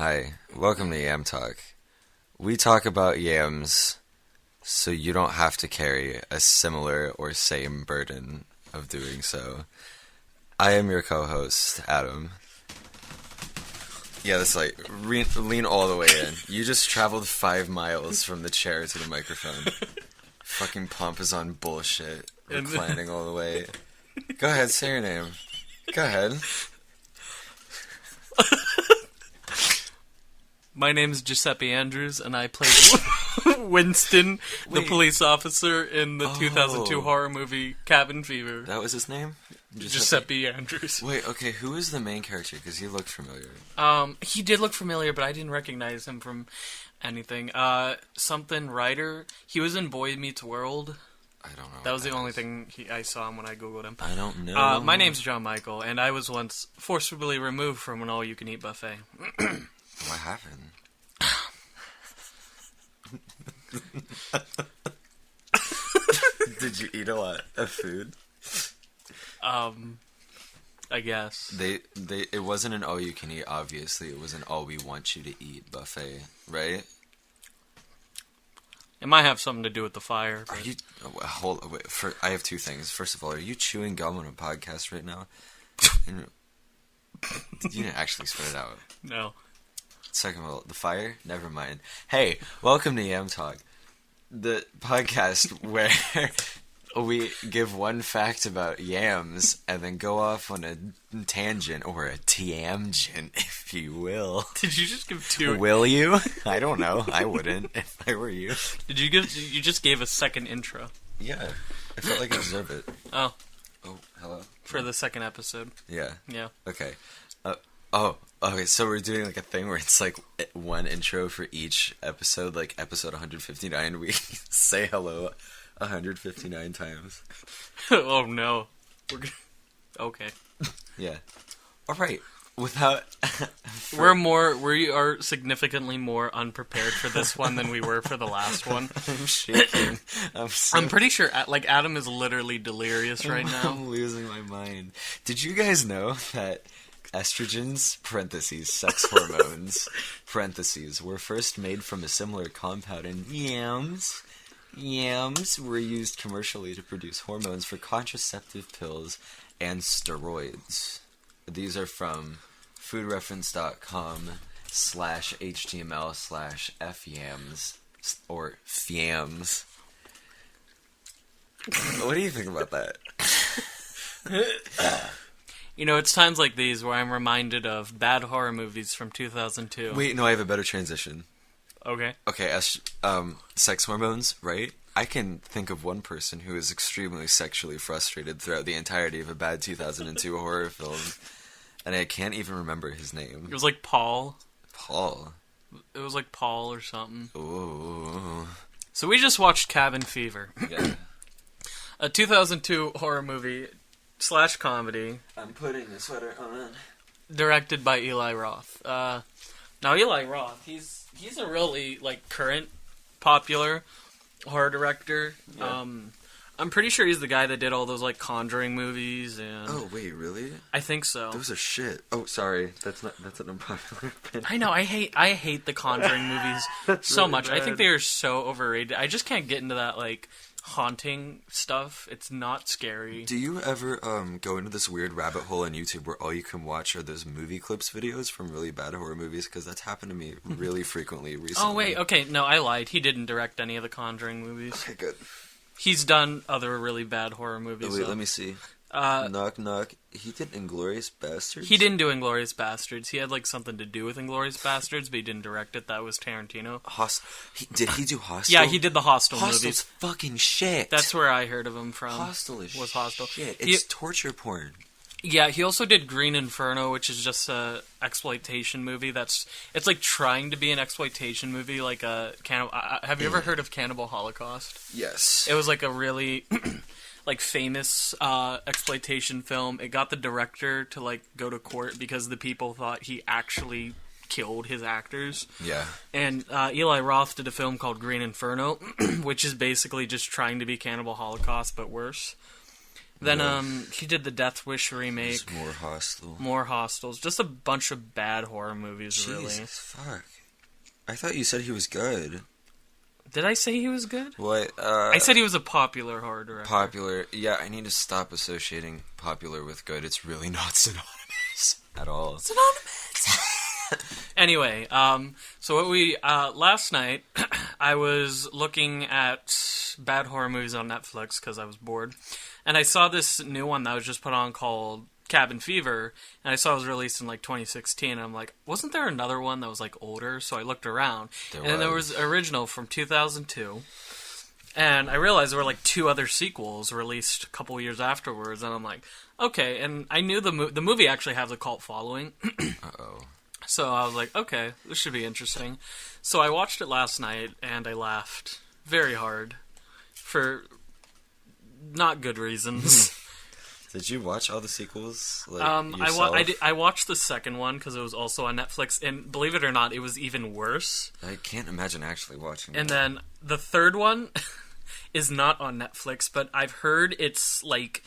Hi, welcome to Yamtalk. We talk about yams so you don't have to carry a similar or same burden of doing so. I am your co-host, Adam. Yeah, that's like, lean all the way in. You just traveled 5 miles from the chair to the microphone. Fucking pompous on bullshit. Reclining all the way. Go ahead, say your name. Go ahead. My name is Giuseppe Andrews, and I played Winston, the police officer in the 2002 horror movie Cabin Fever. That was his name? Giuseppe Andrews. Wait, okay, who is the main character? Because he looked familiar. He did look familiar, but I didn't recognize him from anything. Something Ryder. He was in Boy Meets World. I don't know. That was the only thing I saw him when I googled him. I don't know. My name's John Michael, and I was once forcibly removed from an all-you-can-eat buffet. What happened? Did you eat a lot of food? I guess. It wasn't an all-you-can-eat, obviously. It was an all-we-want-you-to-eat buffet, right? It might have something to do with the fire. Are you... Wait, I have two things. First of all, are you chewing gum on a podcast right now? You didn't actually spit it out. No. Second of all, the fire? Never mind. Hey, welcome to Yamtalk, the podcast where we give one fact about yams and then go off on a tangent, or a tangent, if you will. Did you just give two? Will you? I don't know. I wouldn't if I were you. Did you give? You just gave a second intro. Yeah, I felt like I deserve it. Oh. Oh, hello. For the second episode. Yeah. Yeah. Okay. Okay, so we're doing like a thing where it's like one intro for each episode, like episode 159, we say hello 159 times. Oh no. Okay. Yeah. Alright, without... We are significantly more unprepared for this one than we were for the last one. I'm shaking. I'm pretty sure, like, Adam is literally delirious right now. I'm losing my mind. Did you guys know that estrogens, parentheses, sex hormones, parentheses, were first made from a similar compound in yams? Yams were used commercially to produce hormones for contraceptive pills and steroids. These are from foodreference.com/html/fyams, or fyams. What do you think about that? You know, it's times like these where I'm reminded of bad horror movies from 2002. Wait, no, I have a better transition. Okay. Okay, sex hormones, right? I can think of one person who is extremely sexually frustrated throughout the entirety of a bad 2002 horror film, and I can't even remember his name. It was like Paul. Paul? It was like Paul or something. Ooh. So we just watched Cabin Fever. Yeah. A 2002 horror movie / comedy. I'm putting a sweater on. Directed by Eli Roth. Now Eli Roth, he's a really like current popular horror director. Yeah. I'm pretty sure he's the guy that did all those like Conjuring movies and. Oh wait, really? I think so. Those are shit. Oh, sorry, that's an unpopular opinion. I know. I hate the Conjuring movies so really much. bad. I think they are so overrated. I just can't get into that like haunting stuff. It's not scary. Do you ever go into this weird rabbit hole on YouTube where all you can watch are those movie clips videos from really bad horror movies? Because that's happened to me really frequently recently. Oh wait, okay, no, I lied. He didn't direct any of the Conjuring movies. Okay, good. He's done other really bad horror movies. Oh, wait, though. let me see. Knock Knock. He did Inglourious Bastards? He didn't do Inglourious Bastards. He had like something to do with Inglourious Bastards, but he didn't direct it. That was Tarantino. Did he do Hostel? Yeah, he did the Hostel Hostel's movies. fucking shit. That's where I heard of him from. Hostel is was Hostel. shit. It's torture porn. Yeah, he also did Green Inferno, which is just a exploitation movie. It's like trying to be an exploitation movie, like a have you ever heard of Cannibal Holocaust? Yes. It was like a really like famous exploitation film. It got the director to like go to court because the people thought he actually killed his actors. Yeah. And Eli Roth did a film called Green Inferno, which is basically just trying to be Cannibal Holocaust but worse. Then Yeah. he did the Death Wish remake. It's more Hostel. More Hostels. Just a bunch of bad horror movies, really. Jesus, fuck. I thought you said he was good. Did I say he was good? What? I said he was a popular horror director. Popular. Yeah, I need to stop associating popular with good. It's really not synonymous at all. Anyway, so what we last night, I was looking at bad horror movies on Netflix because I was bored, and I saw this new one that was just put on called Cabin Fever, and I saw it was released in like 2016. And I'm like, wasn't there another one that was like older? So I looked around, then there was original from 2002. And I realized there were like 2 other sequels released a couple years afterwards, and I'm like, okay. And I knew the movie actually has a cult following. Uh-oh. So I was like, okay, this should be interesting. So I watched it last night, and I laughed very hard for not good reasons. Did you watch all the sequels? Like, I watched the second one because it was also on Netflix, and believe it or not, it was even worse. I can't imagine actually watching And that. then the third one is not on Netflix, but I've heard it's like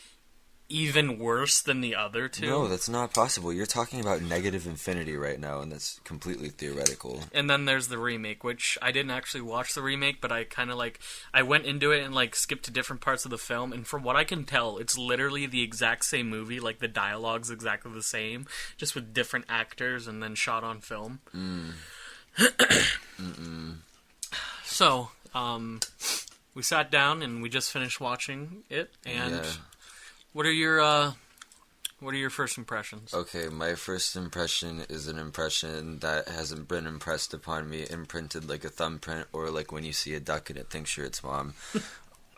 even worse than the other 2. No, that's not possible. You're talking about negative infinity right now, and that's completely theoretical. And then there's the remake, which I didn't actually watch the remake, but I kind of like, I went into it and like skipped to different parts of the film, and from what I can tell, it's literally the exact same movie, like the dialogue's exactly the same, just with different actors and then shot on film. So, we sat down and we just finished watching it, and Yeah. what are your first impressions? Okay, my first impression is an impression that hasn't been impressed upon me, imprinted like a thumbprint, or like when you see a duck and it thinks you're its mom.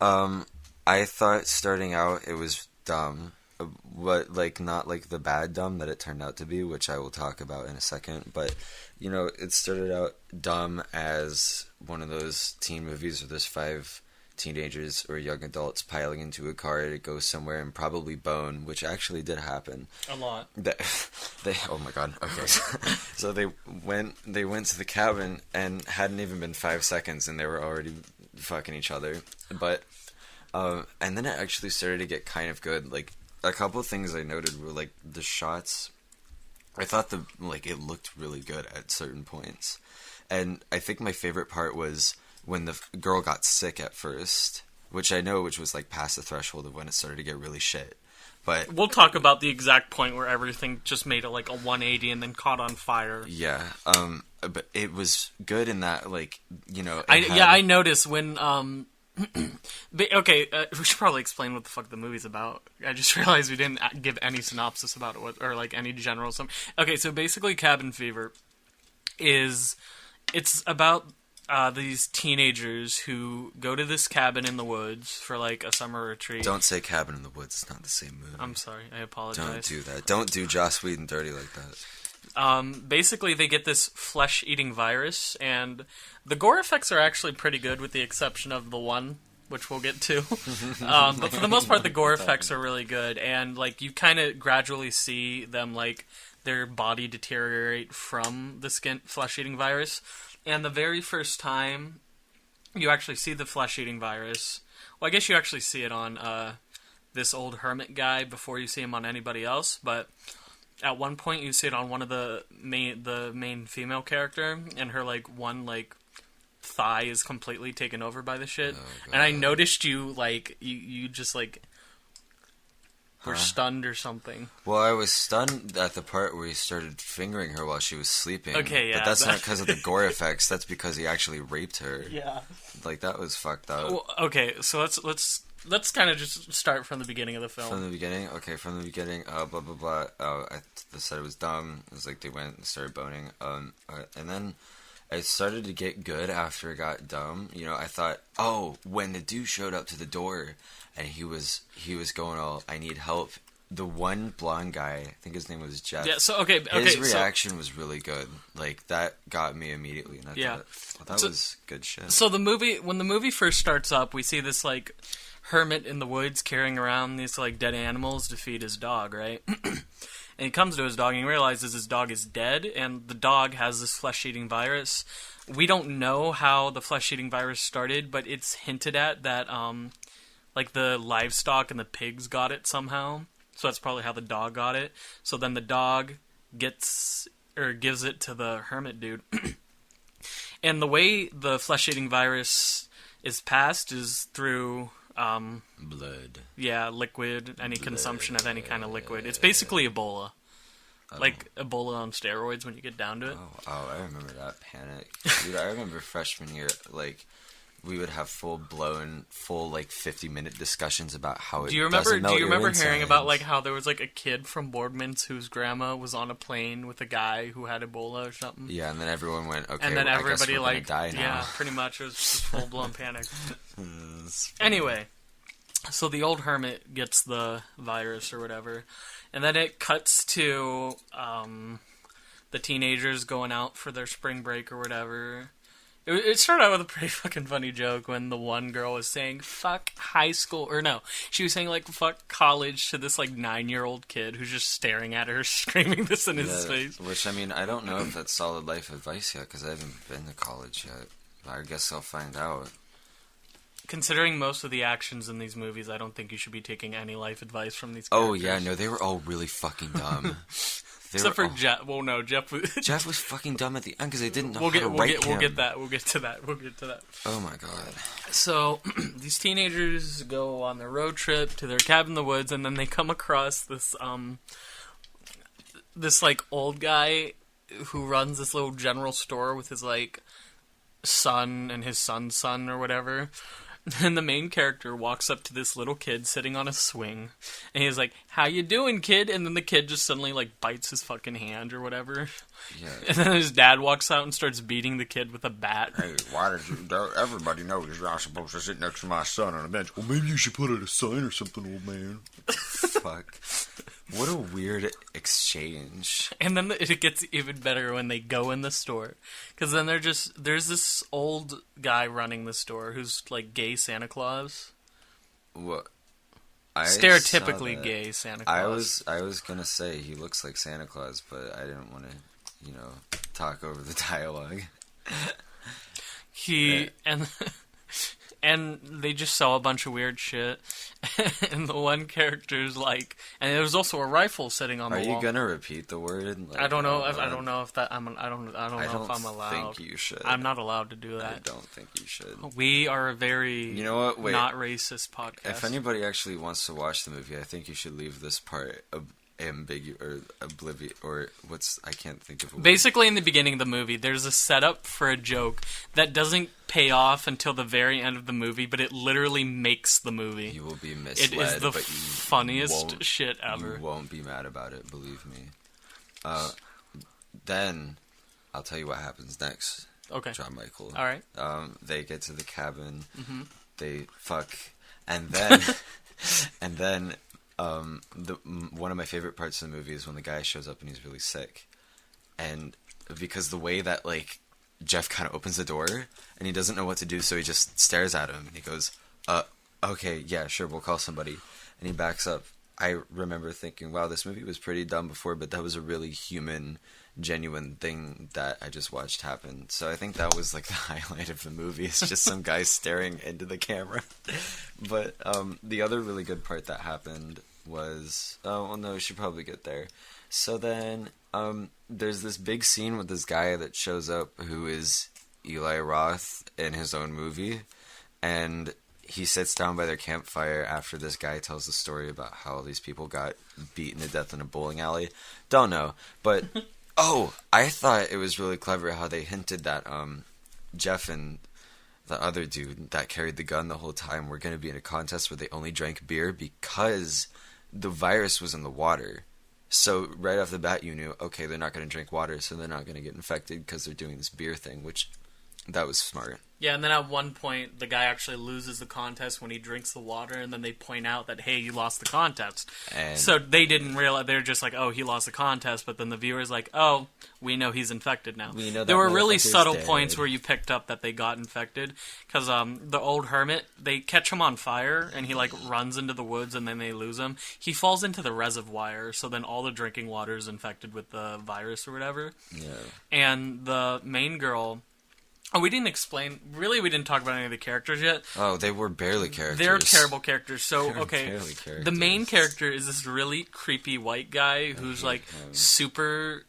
I thought starting out it was dumb, but like not like the bad dumb that it turned out to be, which I will talk about in a second. But you know, it started out dumb as one of those teen movies where there's 5 teenagers or young adults piling into a car to go somewhere and probably bone, which actually did happen. A lot. They oh my god. Okay. So they went to the cabin and hadn't even been 5 seconds and they were already fucking each other. But and then it actually started to get kind of good. Like a couple of things I noted were like the shots. I thought it looked really good at certain points. And I think my favorite part was when the girl got sick at first, which was like past the threshold of when it started to get really shit. But we'll talk about the exact point where everything just made like a 180 and then caught on fire. Yeah, but it was good in that, like, you know. I noticed when okay, we should probably explain what the fuck the movie's about. I just realized we didn't give any synopsis about it, or like any general. Okay, so basically, Cabin Fever it's about these teenagers who go to this cabin in the woods for like a summer retreat. Don't say Cabin in the Woods. It's not the same movie. I'm sorry. I apologize. Don't do that. Don't do Joss Whedon dirty like that. Basically, they get this flesh-eating virus, and the gore effects are actually pretty good, with the exception of the one, which we'll get to. But for the most part, the gore effects are really good, and like you kind of gradually see them, like their body deteriorate from the flesh-eating virus. And the very first time you actually see the flesh-eating virus, well, I guess you actually see it on this old hermit guy before you see him on anybody else, but at one point you see it on one of the main female character, and her like one like thigh is completely taken over by the shit. Oh, and I noticed you like you just like were stunned or something. Well, I was stunned at the part where he started fingering her while she was sleeping. Okay, yeah. But that's not because of the gore effects. That's because he actually raped her. Yeah. Like, that was fucked up. Well, okay, so let's kind of just start from the beginning of the film. From the beginning? Okay, from the beginning, blah, blah, blah. I said it was dumb. It was like they went and started boning. And then it started to get good after it got dumb. You know, I thought, oh, when the dude showed up to the door and he was going all, I need help. The one blonde guy, I think his name was Jeff. Yeah, so, okay. His reaction was really good. Like, that got me immediately. And I thought that was good shit. So when the movie first starts up, we see this, like, hermit in the woods carrying around these, like, dead animals to feed his dog, right? And he comes to his dog and he realizes his dog is dead, and the dog has this flesh-eating virus. We don't know how the flesh-eating virus started, but it's hinted at that, like the livestock and the pigs got it somehow. So that's probably how the dog got it. So then the dog gives it to the hermit dude. And the way the flesh-eating virus is passed is through blood. Yeah, liquid, any consumption of any kind of liquid. It's basically Ebola. Like Ebola on steroids when you get down to it. Oh, I remember that panic. Dude, I remember freshman year, like, we would have full 50-minute discussions about how Do you remember hearing about, like, how there was, like, a kid from Boardman's whose grandma was on a plane with a guy who had Ebola or something? Yeah, and then everyone went, okay, and then well, everybody, I guess we're like, gonna die now. Yeah, pretty much. It was just full-blown panic. Anyway, so the old hermit gets the virus or whatever, and then it cuts to the teenagers going out for their spring break or whatever. It started out with a pretty fucking funny joke when the one girl was saying, fuck high school, or no, she was saying, like, fuck college to this, like, 9-year-old kid who's just staring at her, screaming this in his face. Which, I mean, I don't know if that's solid life advice yet, because I haven't been to college yet. I guess I'll find out. Considering most of the actions in these movies, I don't think you should be taking any life advice from these characters. characters. Oh, yeah, no, they were all really fucking dumb. Except for Jeff. Well, no, Jeff was... Jeff was fucking dumb at the end because they didn't know how to write him. We'll get to that. Oh, my God. So, these teenagers go on their road trip to their cabin in the woods, and then they come across this, like, old guy who runs this little general store with his, like, son and his son's son or whatever. And the main character walks up to this little kid sitting on a swing, and he's like, "How you doing, kid?" And then the kid just suddenly, like, bites his fucking hand or whatever. Yeah. And then his dad walks out and starts beating the kid with a bat. Hey, why did you... Everybody knows you're not supposed to sit next to my son on a bench. Well, maybe you should put out a sign or something, old man. Fuck. What a weird exchange. And then it gets even better when they go in the store. Because then there's this old guy running the store who's, like, gay Santa Claus. What? Stereotypically gay Santa Claus. I was gonna say he looks like Santa Claus, but I didn't want to, talk over the dialogue. And they just saw a bunch of weird shit. And the one character's like, and there was also a rifle sitting on the wall. Are you gonna repeat the word? Like, I don't know if that I don't know if I'm allowed. I don't think you should. I'm not allowed to do that. I don't think you should. We are a very not racist podcast. If anybody actually wants to watch the movie, I think you should leave this part ambiguous or oblivious, or I can't think of a word. Basically, in the beginning of the movie, there's a setup for a joke that doesn't pay off until the very end of the movie, but it literally makes the movie. You will be misled. It is the funniest shit ever. You won't be mad about it, believe me. Then, I'll tell you what happens next. Okay. John Michael. All right. They get to the cabin. Mm-hmm. They fuck, and then, and then. One of my favorite parts of the movie is when the guy shows up and he's really sick, and because the way that, like, Jeff kind of opens the door and he doesn't know what to do, so he just stares at him and he goes, okay, yeah, sure, we'll call somebody, and he backs up. I remember thinking, wow, this movie was pretty dumb before, but that was a really human, genuine thing that I just watched happen. So I think that was, like, the highlight of the movie. It's just some guy staring into the camera. But the other really good part that happened was... Oh, well, no, we should probably get there. So then there's this big scene with this guy that shows up who is Eli Roth in his own movie. And he sits down by their campfire after this guy tells the story about how these people got beaten to death in a bowling alley. Don't know, but... Oh, I thought it was really clever how they hinted that Jeff and the other dude that carried the gun the whole time were going to be in a contest where they only drank beer because the virus was in the water. So right off the bat you knew, okay, they're not going to drink water, so they're not going to get infected because they're doing this beer thing, which that was smart. Yeah, and then at one point, the guy actually loses the contest when he drinks the water, and then they point out that, hey, you lost the contest. And so they didn't realize, they're just like, oh, he lost the contest, but then the viewer's like, oh, we know he's infected now. We know that there were really subtle dead. points where you picked up that they got infected, because the old hermit, they catch him on fire, and he, like, runs into the woods, and then they lose him. He falls into the reservoir, so then all the drinking water is infected with the virus or whatever. Yeah. And the main girl... Oh, we didn't explain. Really, we didn't talk about any of the characters yet. Oh, they were barely characters. They're terrible characters. So, They're okay, barely characters. the main character is this really creepy white guy who's like super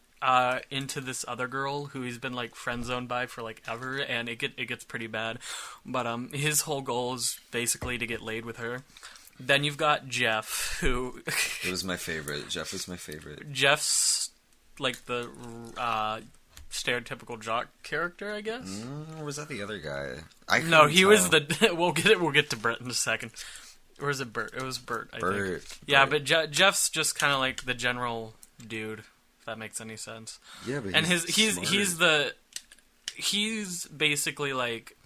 into this other girl who he's been like friend zoned by for like ever, and it gets pretty bad. But his whole goal is basically to get laid with her. Then you've got Jeff, who It was my favorite. Jeff was my favorite. Jeff's like the stereotypical jock character, I guess. Or was that the other guy? No, he was the. We'll get to Brett in a second. Or is it Bert? It was Bert. I think. Yeah, but Jeff's just kind of like the general dude. If that makes any sense. Yeah, but and he's basically like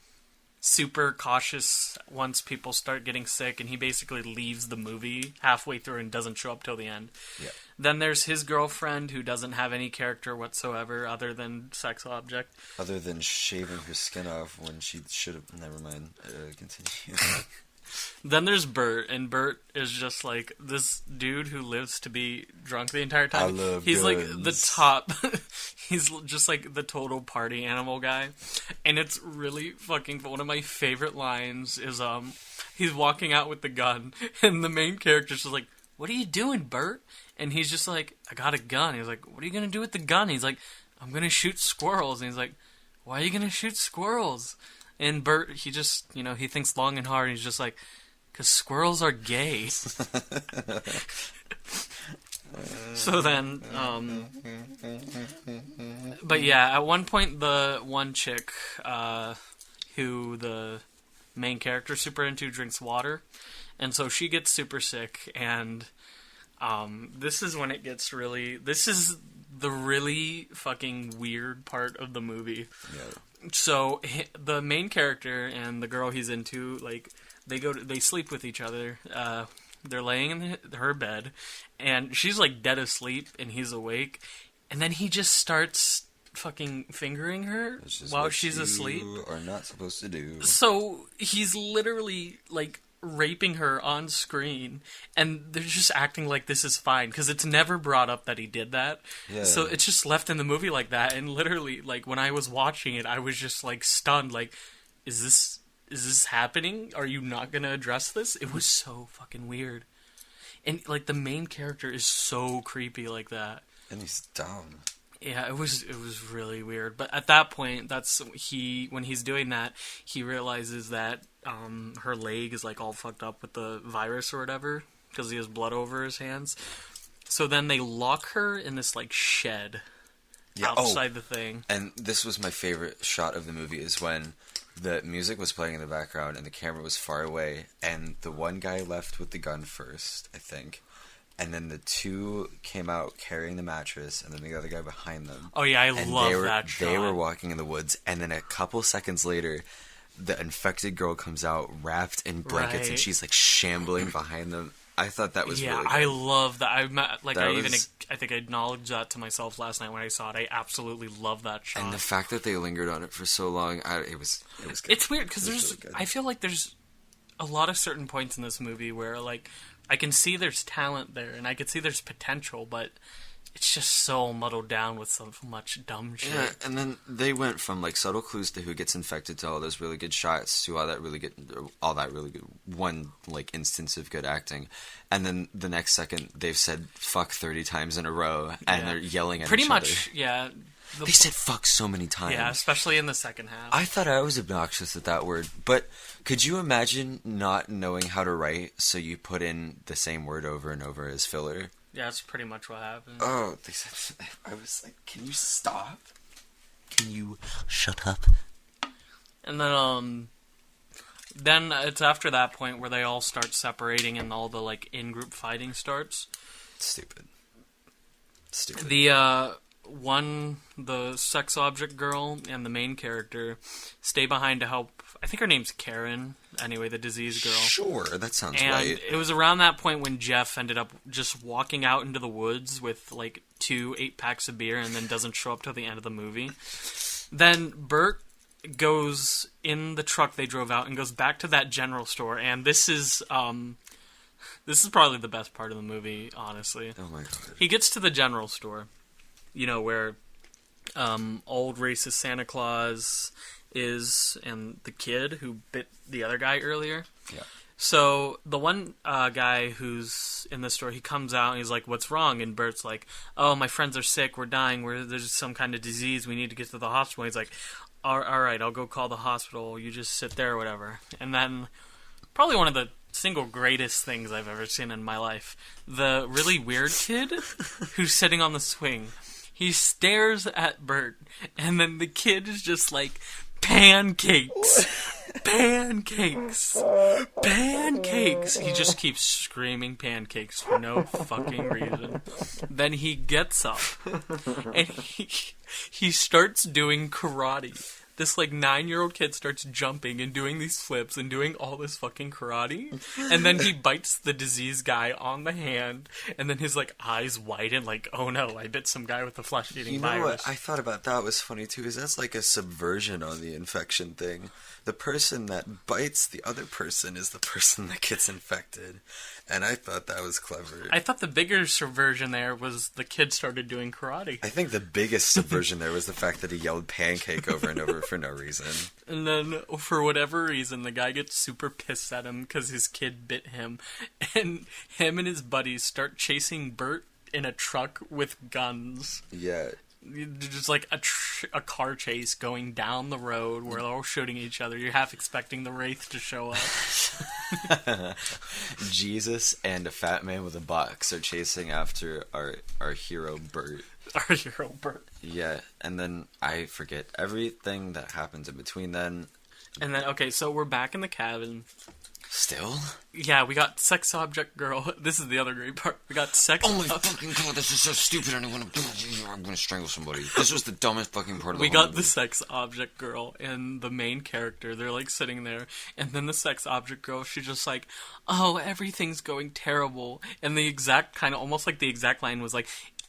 super cautious once people start getting sick, and he basically leaves the movie halfway through and doesn't show up till the end. Yeah. Then there's his girlfriend who doesn't have any character whatsoever other than sex object. Other than shaving her skin off when she should have. Never mind. Continue. Then there's Bert, and Bert is just like this dude who lives to be drunk the entire time. He's like the top. He's just like the total party animal guy, and it's really fucking. One of my favorite lines is he's walking out with the gun, and the main character's just like, "What are you doing, Bert?" And he's just like, "I got a gun." He's like, "What are you gonna do with the gun?" He's like, "I'm gonna shoot squirrels." And he's like, "Why are you gonna shoot squirrels?" And Bert, he just, he thinks long and hard, and he's just like, "'Cause squirrels are gay." So then, but yeah, at one point, the one chick, who the main character super into drinks water, and so she gets super sick, and, this is when it gets this is the really fucking weird part of the movie. Yeah. So the main character and the girl he's into, like, they sleep with each other. They're laying in her bed, and she's like dead asleep, and he's awake, and then he just starts fucking fingering her while she's asleep. Are not supposed to do. So he's literally like raping her on screen, and they're just acting like this is fine because it's never brought up that he did that. Yeah. So it's just left in the movie like that, and literally, like, when I was watching it, I was just like stunned, like, is this happening? Are you not gonna address this? It was so fucking weird, and like the main character is so creepy like that, And he's dumb. Yeah, it was really weird. But at that point, when he's doing that, he realizes that her leg is like all fucked up with the virus or whatever because he has blood over his hands. So then they lock her in this like shed outside the thing. And this was my favorite shot of the movie is when the music was playing in the background and the camera was far away, and the one guy left with the gun first, I think. And then the two came out carrying the mattress, and then the other guy behind them. Oh yeah, I love that shot. They were walking in the woods, and then a couple seconds later, the infected girl comes out wrapped in blankets, and she's like shambling behind them. I thought that was really good. I love that. I think I acknowledged that to myself last night when I saw it. I absolutely love that shot. And the fact that they lingered on it for so long, it was good. It's weird because I feel like there's a lot of certain points in this movie where like I can see there's talent there, and I can see there's potential, but it's just so muddled down with so much dumb shit. Yeah, and then they went from like subtle clues to who gets infected to all those really good shots to all that really good one like instance of good acting, and then the next second they've said fuck 30 times in a row, and they're yelling at pretty each much, other. Yeah. They said fuck so many times. Yeah, especially in the second half. I thought I was obnoxious at that word, but could you imagine not knowing how to write, so you put in the same word over and over as filler? Yeah, that's pretty much what happened. Oh, they said, I was like, can you stop? Can you shut up? And then it's after that point where they all start separating and all the like in-group fighting starts. Stupid. The sex object girl and the main character stay behind to help. I think her name's Karen. Anyway, the disease girl. Sure, that sounds and right. It was around that point when Jeff ended up just walking out into the woods with like 2 8-packs of beer and then doesn't show up till the end of the movie. Then Bert goes in the truck they drove out and goes back to that general store, and this is probably the best part of the movie, honestly. Oh my god. He gets to the general store, where old racist Santa Claus and the kid who bit the other guy earlier. Yeah. So the one guy who's in the store, he comes out and he's like, "What's wrong?" And Bert's like, "Oh, my friends are sick. We're dying. There's some kind of disease. We need to get to the hospital." He's like, all right, I'll go call the hospital. You just sit there or whatever." And then, probably one of the single greatest things I've ever seen in my life, the really weird kid who's sitting on the swing. He stares at Bert, and then the kid is just like, "Pancakes! Pancakes! Pancakes!" He just keeps screaming pancakes for no fucking reason. Then he gets up, and he starts doing karate. This, 9-year-old kid starts jumping and doing these flips and doing all this fucking karate. And then he bites the diseased guy on the hand. And then his, eyes widen "Oh no, I bit some guy with the flesh-eating virus." You know what I thought about that was funny, too, is that's like a subversion on the infection thing. The person that bites the other person is the person that gets infected. And I thought that was clever. I thought the bigger subversion there was the kid started doing karate. I think the biggest subversion there was the fact that he yelled pancake over and over for no reason. And then, for whatever reason, the guy gets super pissed at him because his kid bit him. And him and his buddies start chasing Bert in a truck with guns. Yeah. Just a car chase going down the road where they're all shooting each other. You're half expecting the Wraith to show up. Jesus and a fat man with a box are chasing after our hero Bert. Our hero Bert. Yeah, and then I forget everything that happens in between then. And then, okay, so we're back in the cabin. Still? Yeah, we got sex object girl. This is the other great part. We got sex. Oh my fucking god, this is so stupid. I'm gonna strangle somebody. This was the dumbest fucking part of the We whole got movie. the sex object girl and the main character. They're sitting there, and then the sex object girl, she's just like, "Oh, everything's going terrible." And the exact almost the exact line was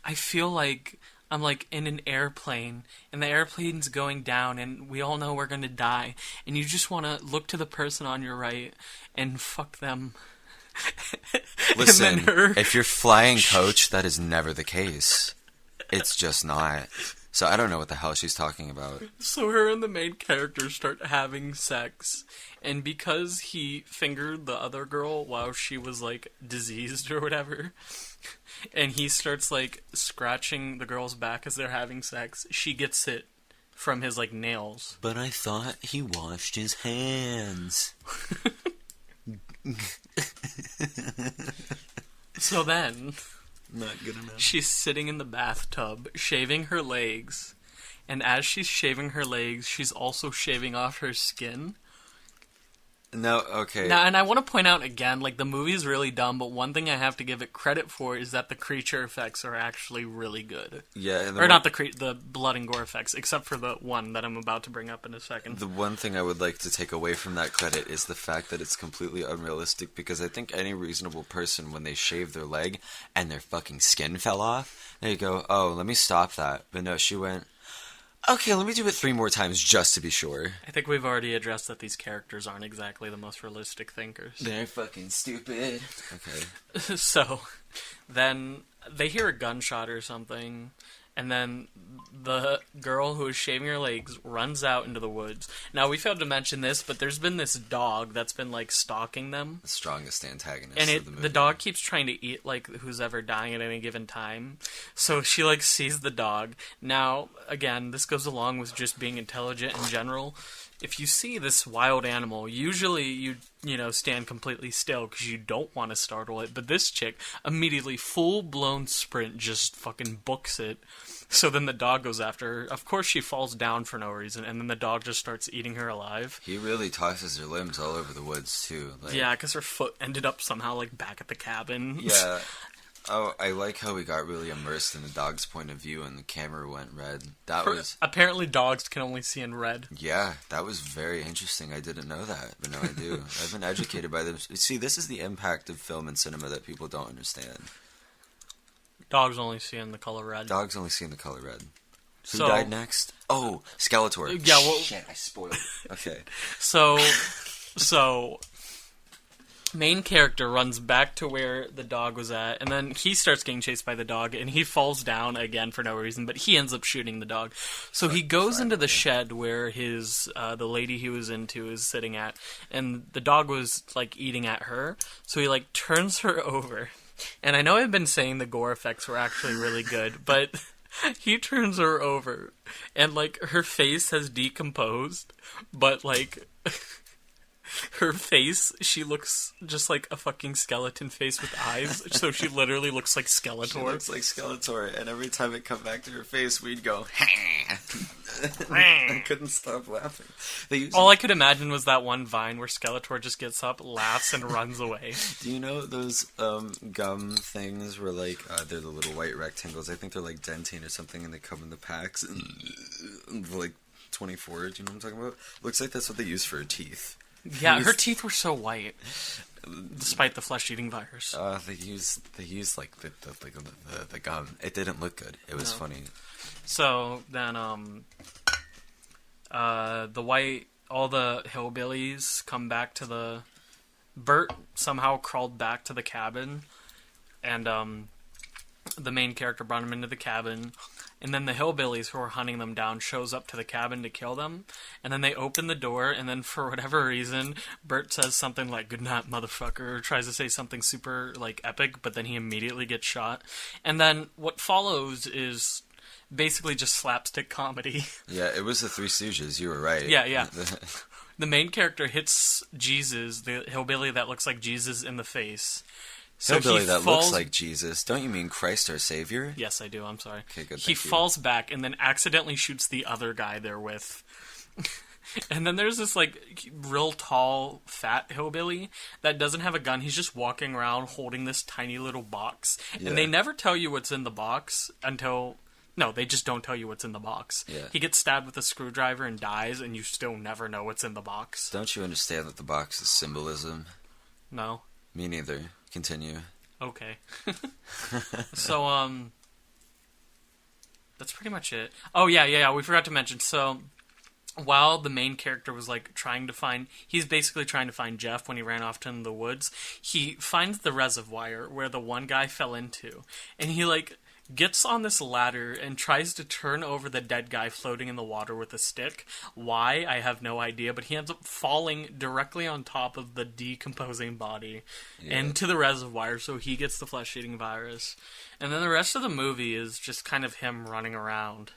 "I feel like I'm in an airplane, and the airplane's going down, and we all know we're gonna die, and you just want to look to the person on your right and fuck them." Listen, and then if you're flying coach, that is never the case. It's just not. So I don't know what the hell she's talking about. So her and the main character start having sex, and because he fingered the other girl while she was diseased or whatever, and he starts scratching the girl's back as they're having sex, she gets it from his nails. But I thought he washed his hands. So then Not good enough. she's sitting in the bathtub shaving her legs, and as she's shaving her legs, she's also shaving off her skin. No, okay. Now, and I want to point out again, the movie is really dumb, but one thing I have to give it credit for is that the creature effects are actually really good. Yeah, and Or not the blood and gore effects, except for the one that I'm about to bring up in a second. The one thing I would like to take away from that credit is the fact that it's completely unrealistic, because I think any reasonable person, when they shave their leg and their fucking skin fell off, they go, "Oh, let me stop that." But no, she went, "Okay, let me do it 3 more times just to be sure." I think we've already addressed that these characters aren't exactly the most realistic thinkers. They're fucking stupid. Okay. So, then they hear a gunshot or something, and then the girl who is shaving her legs runs out into the woods. Now, we failed to mention this, but there's been this dog that's been, stalking them. The strongest antagonist And of the movie. the dog keeps trying to eat, who's ever dying at any given time. So she, sees the dog. Now, again, this goes along with just being intelligent in general. If you see this wild animal, usually you stand completely still because you don't want to startle it. But this chick, immediately, full-blown sprint, just fucking books it. So then the dog goes after her. Of course, she falls down for no reason, and then the dog just starts eating her alive. He really tosses her limbs all over the woods, too. Yeah, because her foot ended up somehow, back at the cabin. Yeah. Oh, I like how we got really immersed in the dog's point of view and the camera went red. That was... Apparently dogs can only see in red. Yeah, that was very interesting. I didn't know that, but now I do. I've been educated by them. See, this is the impact of film and cinema that people don't understand. Dogs only see in the color red. Dogs only see in the color red. Who So- died next? Oh, Skeletor. Yeah, well- Shit, I spoiled it. Okay. So main character runs back to where the dog was at, and then he starts getting chased by the dog, and he falls down again for no reason, but he ends up shooting the dog. So he goes into the shed where his the lady he was into is sitting at, and the dog was like eating at her. So he like turns her over, and I know I've been saying the gore effects were actually really good, but he turns her over, and like her face has decomposed, but like. Her face, she looks just like a fucking skeleton face with eyes, so she literally looks like Skeletor. She looks like Skeletor, and every time it come back to her face, we'd go, I couldn't stop laughing. All I could imagine was that one Vine where Skeletor just gets up, laughs, and runs away. Do you know those gum things where, like, they're the little white rectangles? I think they're like Dentine or something, and they come in the packs, like 24, do you know what I'm talking about? Looks like that's what they use for her teeth. Yeah, her teeth were so white, despite the flesh-eating virus. They used like the gum. It didn't look good. It was funny. So then, all the hillbillies come back to the. Bert somehow crawled back to the cabin, and the main character brought him into the cabin. And then the hillbillies who are hunting them down shows up to the cabin to kill them. And then they open the door, and then for whatever reason, Bert says something like, "Good night, motherfucker," or tries to say something super, like, epic, but then he immediately gets shot. And then what follows is basically just slapstick comedy. Yeah, it was the Three Stooges, you were right. Yeah. The main character hits Jesus, the hillbilly that looks like Jesus, in the face. So hillbilly that looks like Jesus. Don't you mean Christ our Savior? Yes, I do. I'm sorry. Okay, good. He falls back and then accidentally shoots the other guy they're with. And then there's this, like, real tall, fat hillbilly that doesn't have a gun. He's just walking around holding this tiny little box. Yeah. And they never tell you what's in the box until... No, they just don't tell you what's in the box. Yeah. He gets stabbed with a screwdriver and dies, and you still never know what's in the box. Don't you understand that the box is symbolism? No. Me neither. Continue. Okay. So, that's pretty much it. Oh, yeah, we forgot to mention. So, while the main character was, like, he's basically trying to find Jeff when he ran off to the woods, he finds the reservoir where the one guy fell into. And he, like, gets on this ladder and tries to turn over the dead guy floating in the water with a stick. Why? I have no idea, but he ends up falling directly on top of the decomposing body into the reservoir, so he gets the flesh-eating virus. And then the rest of the movie is just kind of him running around.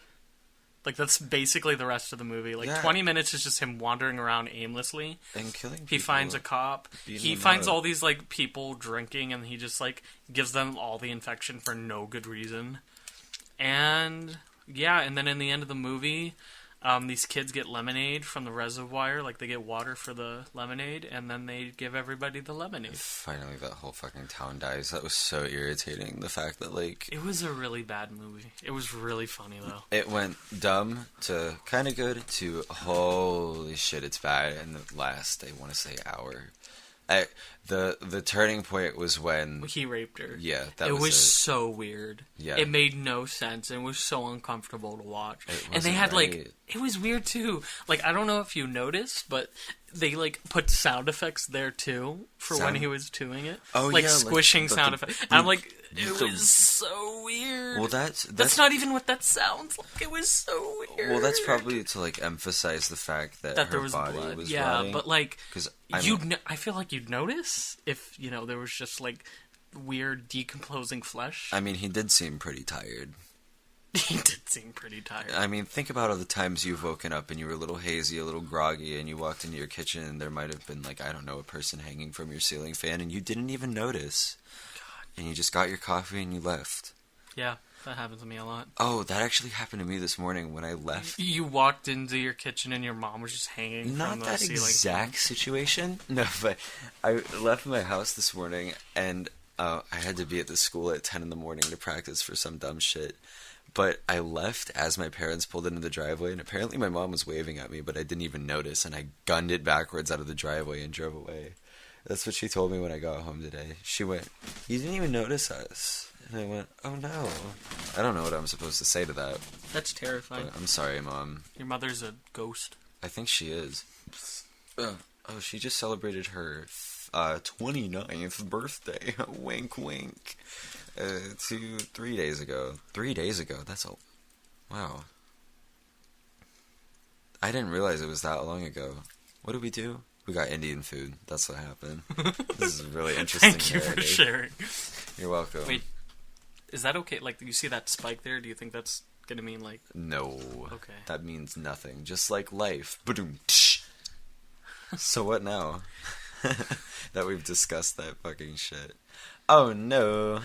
Like, that's basically the rest of the movie. Like, 20 minutes is just him wandering around aimlessly. And killing people. He finds a cop. He finds all these, like, people drinking, and he just, like, gives them all the infection for no good reason. And, yeah, and then in the end of the movie, these kids get lemonade from the reservoir. Like, they get water for the lemonade, and then they give everybody the lemonade. Finally, that whole fucking town dies. That was so irritating. The fact that, like... It was a really bad movie. It was really funny, though. It went dumb to kind of good to holy shit, it's bad in the last, I want to say, hour. The turning point was when... He raped her. Yeah, it was so weird. Yeah. It made no sense. It was so uncomfortable to watch. And they had, like... It was weird, too. Like, I don't know if you noticed, but they, like, put sound effects there, too, for when he was doing it. Oh, like, yeah. Squishing sound effects. And I'm like, it was so weird. Well, that's not even what that sounds like. It was so weird. Well, that's probably to, like, emphasize the fact that her there was body blood. was yeah, rotting. But, like, I feel like you'd notice if, you know, there was just, like, weird decomposing flesh. I mean, he did seem pretty tired. He did seem pretty tired. I mean, think about all the times you've woken up and you were a little hazy, a little groggy, and you walked into your kitchen and there might have been, like, I don't know, a person hanging from your ceiling fan and you didn't even notice. God. And you just got your coffee and you left. Yeah, that happens to me a lot. Oh, that actually happened to me this morning when I left. You walked into your kitchen and your mom was just hanging from the ceiling. Not that exact situation. No, but I left my house this morning and I had to be at the school at 10 in the morning to practice for some dumb shit. But I left as my parents pulled into the driveway, and apparently my mom was waving at me, but I didn't even notice, and I gunned it backwards out of the driveway and drove away. That's what she told me when I got home today. She went, "You didn't even notice us." And I went, "Oh no." I don't know what I'm supposed to say to that. That's terrifying. But I'm sorry, Mom. Your mother's a ghost. I think she is. Oh, she just celebrated her 29th birthday. Wink, wink. 3 days ago. 3 days ago. That's a... Wow. I didn't realize it was that long ago. What did we do? We got Indian food. That's what happened. This is really interesting. Thank you for sharing. You're welcome. Wait, is that okay? Like, you see that spike there? Do you think that's gonna mean, like... No. Okay. That means nothing. Just like life. Ba-doom. So what now? That we've discussed that fucking shit. Oh no.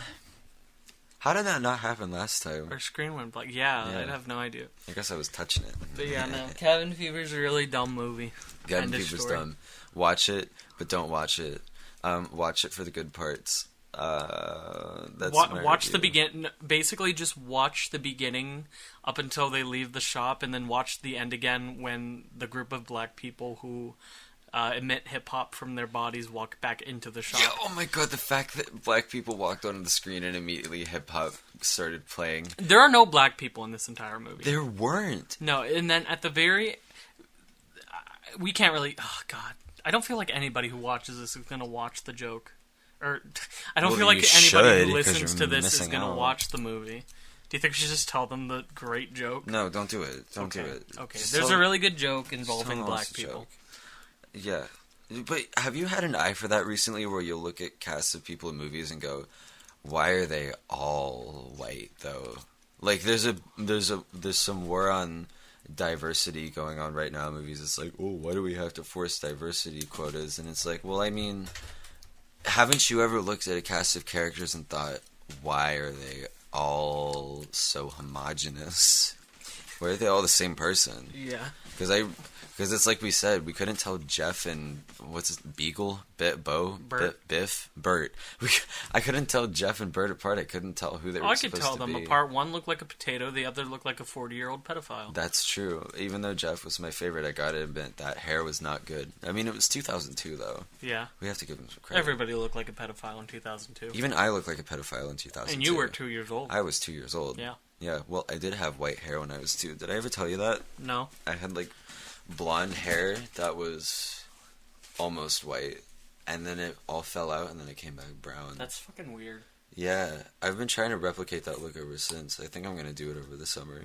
How did that not happen last time? Our screen went black. Yeah, Yeah. I have no idea. I guess I was touching it. But yeah, no. Cabin Fever's a really dumb movie. Cabin End of Fever's story. dumb. Watch it, but don't watch it. Watch it for the good parts. That's my Watch the review. begin. Basically, just watch the beginning up until they leave the shop, and then watch the end again when the group of black people who emit hip hop from their bodies walk back into the shop. Yeah, oh my god, the fact that black people walked onto the screen and immediately hip hop started playing. There are no black people in this entire movie. There weren't. No, and then at the very... We can't really... Oh, God. I don't feel like anybody who watches this is going to watch the joke. Or, I don't Well, feel like you anybody should, who 'cause listens to you're this is missing going to out. watch the movie. Do you think we should just tell them the great joke? No, don't do it. Don't do Okay. it. Okay, Just there's tell- a really good joke involving someone black else's people. joke. Yeah. But have you had an eye for that recently where you'll look at casts of people in movies and go, why are they all white though? Like there's some war on diversity going on right now in movies. It's like, oh, why do we have to force diversity quotas? And it's like, well, I mean, haven't you ever looked at a cast of characters and thought, why are they all so homogenous? Why are they all the same person? Yeah. Because it's like we said, we couldn't tell Jeff and what's his Beagle, Bert. Biff, Bert. I couldn't tell Jeff and Bert apart. I couldn't tell who they were I could supposed tell to them be. apart. One looked like a potato, the other looked like a 40-year-old pedophile. That's true. Even though Jeff was my favorite, I gotta admit that hair was not good. I mean, it was 2002 though. Yeah. We have to give him some credit. Everybody looked like a pedophile in 2002. Even I looked like a pedophile in 2002. And you were 2 years old. I was 2 years old. Yeah. Yeah. Well, I did have white hair when I was 2. Did I ever tell you that? No. I had like blonde hair that was almost white, and then it all fell out, and then it came back brown. That's fucking weird. Yeah, I've been trying to replicate that look ever since. I think I'm gonna do it over the summer.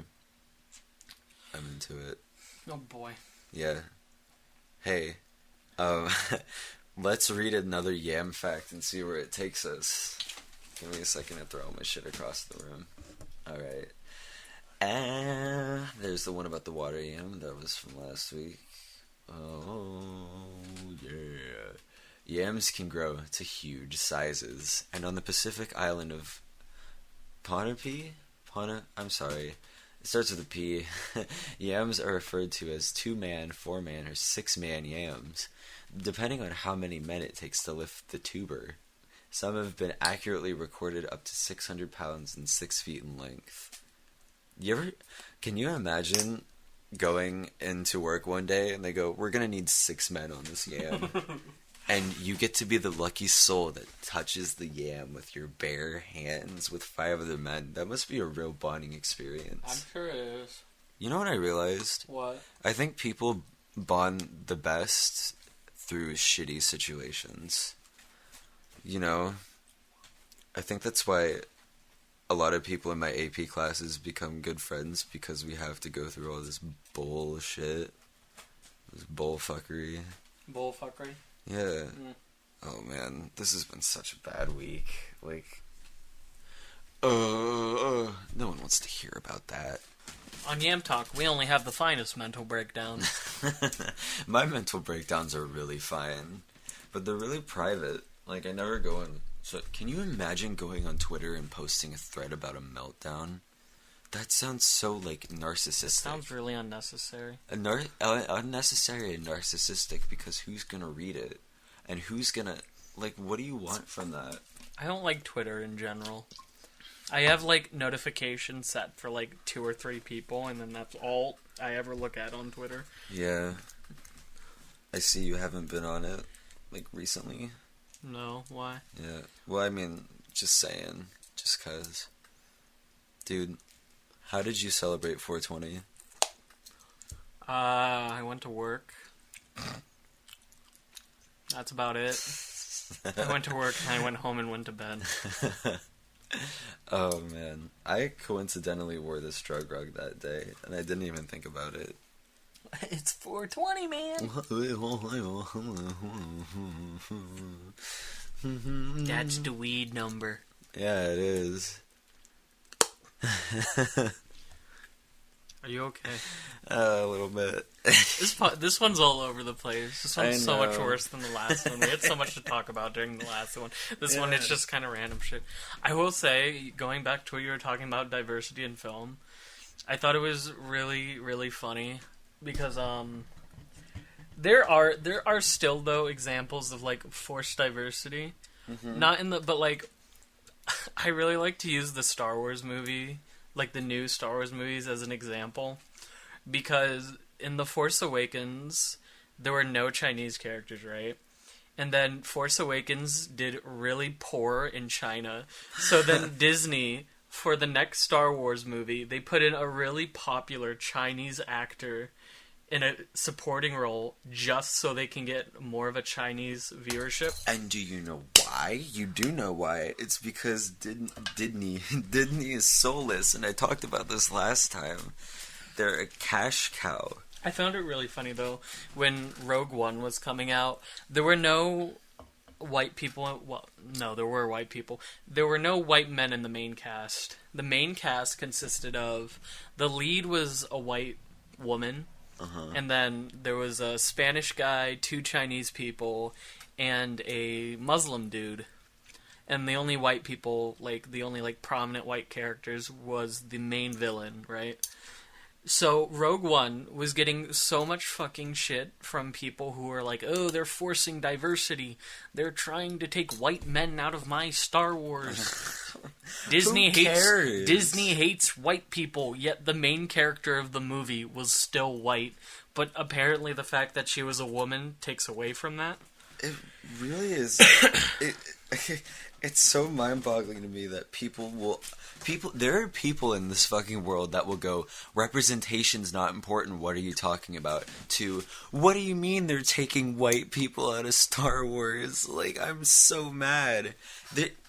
I'm into it. Oh boy. Yeah. Hey, let's read another yam fact and see where it takes us. Give me a second to throw all my shit across the room. Alright. There's the one about the water yam. That was from last week. Oh, yeah. Yams can grow to huge sizes. And on the Pacific island of I'm sorry. It starts with a P. Yams are referred to as 2-man, 4-man, or 6-man yams, depending on how many men it takes to lift the tuber. Some have been accurately recorded up to 600 pounds and 6 feet in length. Can you imagine going into work one day and they go, we're going to need 6 men on this yam. And you get to be the lucky soul that touches the yam with your bare hands with 5 other men. That must be a real bonding experience. I'm sure it is. You know what I realized? What? I think people bond the best through shitty situations. You know? I think that's why a lot of people in my AP classes become good friends, because we have to go through all this bullshit. This bullfuckery. Bullfuckery? Yeah. Oh man, this has been such a bad week. Like, no one wants to hear about that. On Yamtalk, we only have the finest mental breakdowns. My mental breakdowns are really fine, but they're really private. Like, I never go on. So, can you imagine going on Twitter and posting a thread about a meltdown? That sounds so, like, narcissistic. Sounds really unnecessary. Unnecessary and narcissistic, because who's gonna read it? And who's gonna... Like, what do you want from that? I don't like Twitter in general. I have, like, notifications set for, like, 2 or 3 people, and then that's all I ever look at on Twitter. Yeah. I see you haven't been on it, like, recently. No, why? Yeah. Well, I mean, just saying. Just 'cause. Dude, how did you celebrate 420? I went to work. That's about it. I went to work and I went home and went to bed. Oh man, I coincidentally wore this drug rug that day, and I didn't even think about it. It's 420, man. That's the weed number. Yeah, it is. Are you okay? A little bit. This one's all over the place. This one's so much know. worse than the last one. We had so much to talk about during the last one. This one, it's just kind of random shit. I will say, going back to what you were talking about, diversity in film, I thought it was really, really funny because there are still though examples of like forced diversity, not in the but like I really like to use the Star Wars movie. Like the new Star Wars movies as an example, because in The Force Awakens, there were no Chinese characters, right? And then Force Awakens did really poor in China. So then Disney, for the next Star Wars movie, they put in a really popular Chinese actor in a supporting role just so they can get more of a Chinese viewership. And do you know why? You do know why. It's because Disney is soulless, and I talked about this last time. They're a cash cow. I found it really funny, though, when Rogue One was coming out, there were no white people. Well, no, there were white people. There were no white men in the main cast. The main cast consisted of... The lead was a white woman, and then there was a Spanish guy, 2 Chinese people, and a Muslim dude. And the only white people, like, the only, like, prominent white characters was the main villain, right? So, Rogue One was getting so much fucking shit from people who were like, oh, they're forcing diversity. They're trying to take white men out of my Star Wars. Disney hates white people, yet the main character of the movie was still white. But apparently the fact that she was a woman takes away from that. It really is. It's so mind-boggling to me that there are people in this fucking world that will go, representation's not important, what are you talking about? To, what do you mean they're taking white people out of Star Wars? Like, I'm so mad.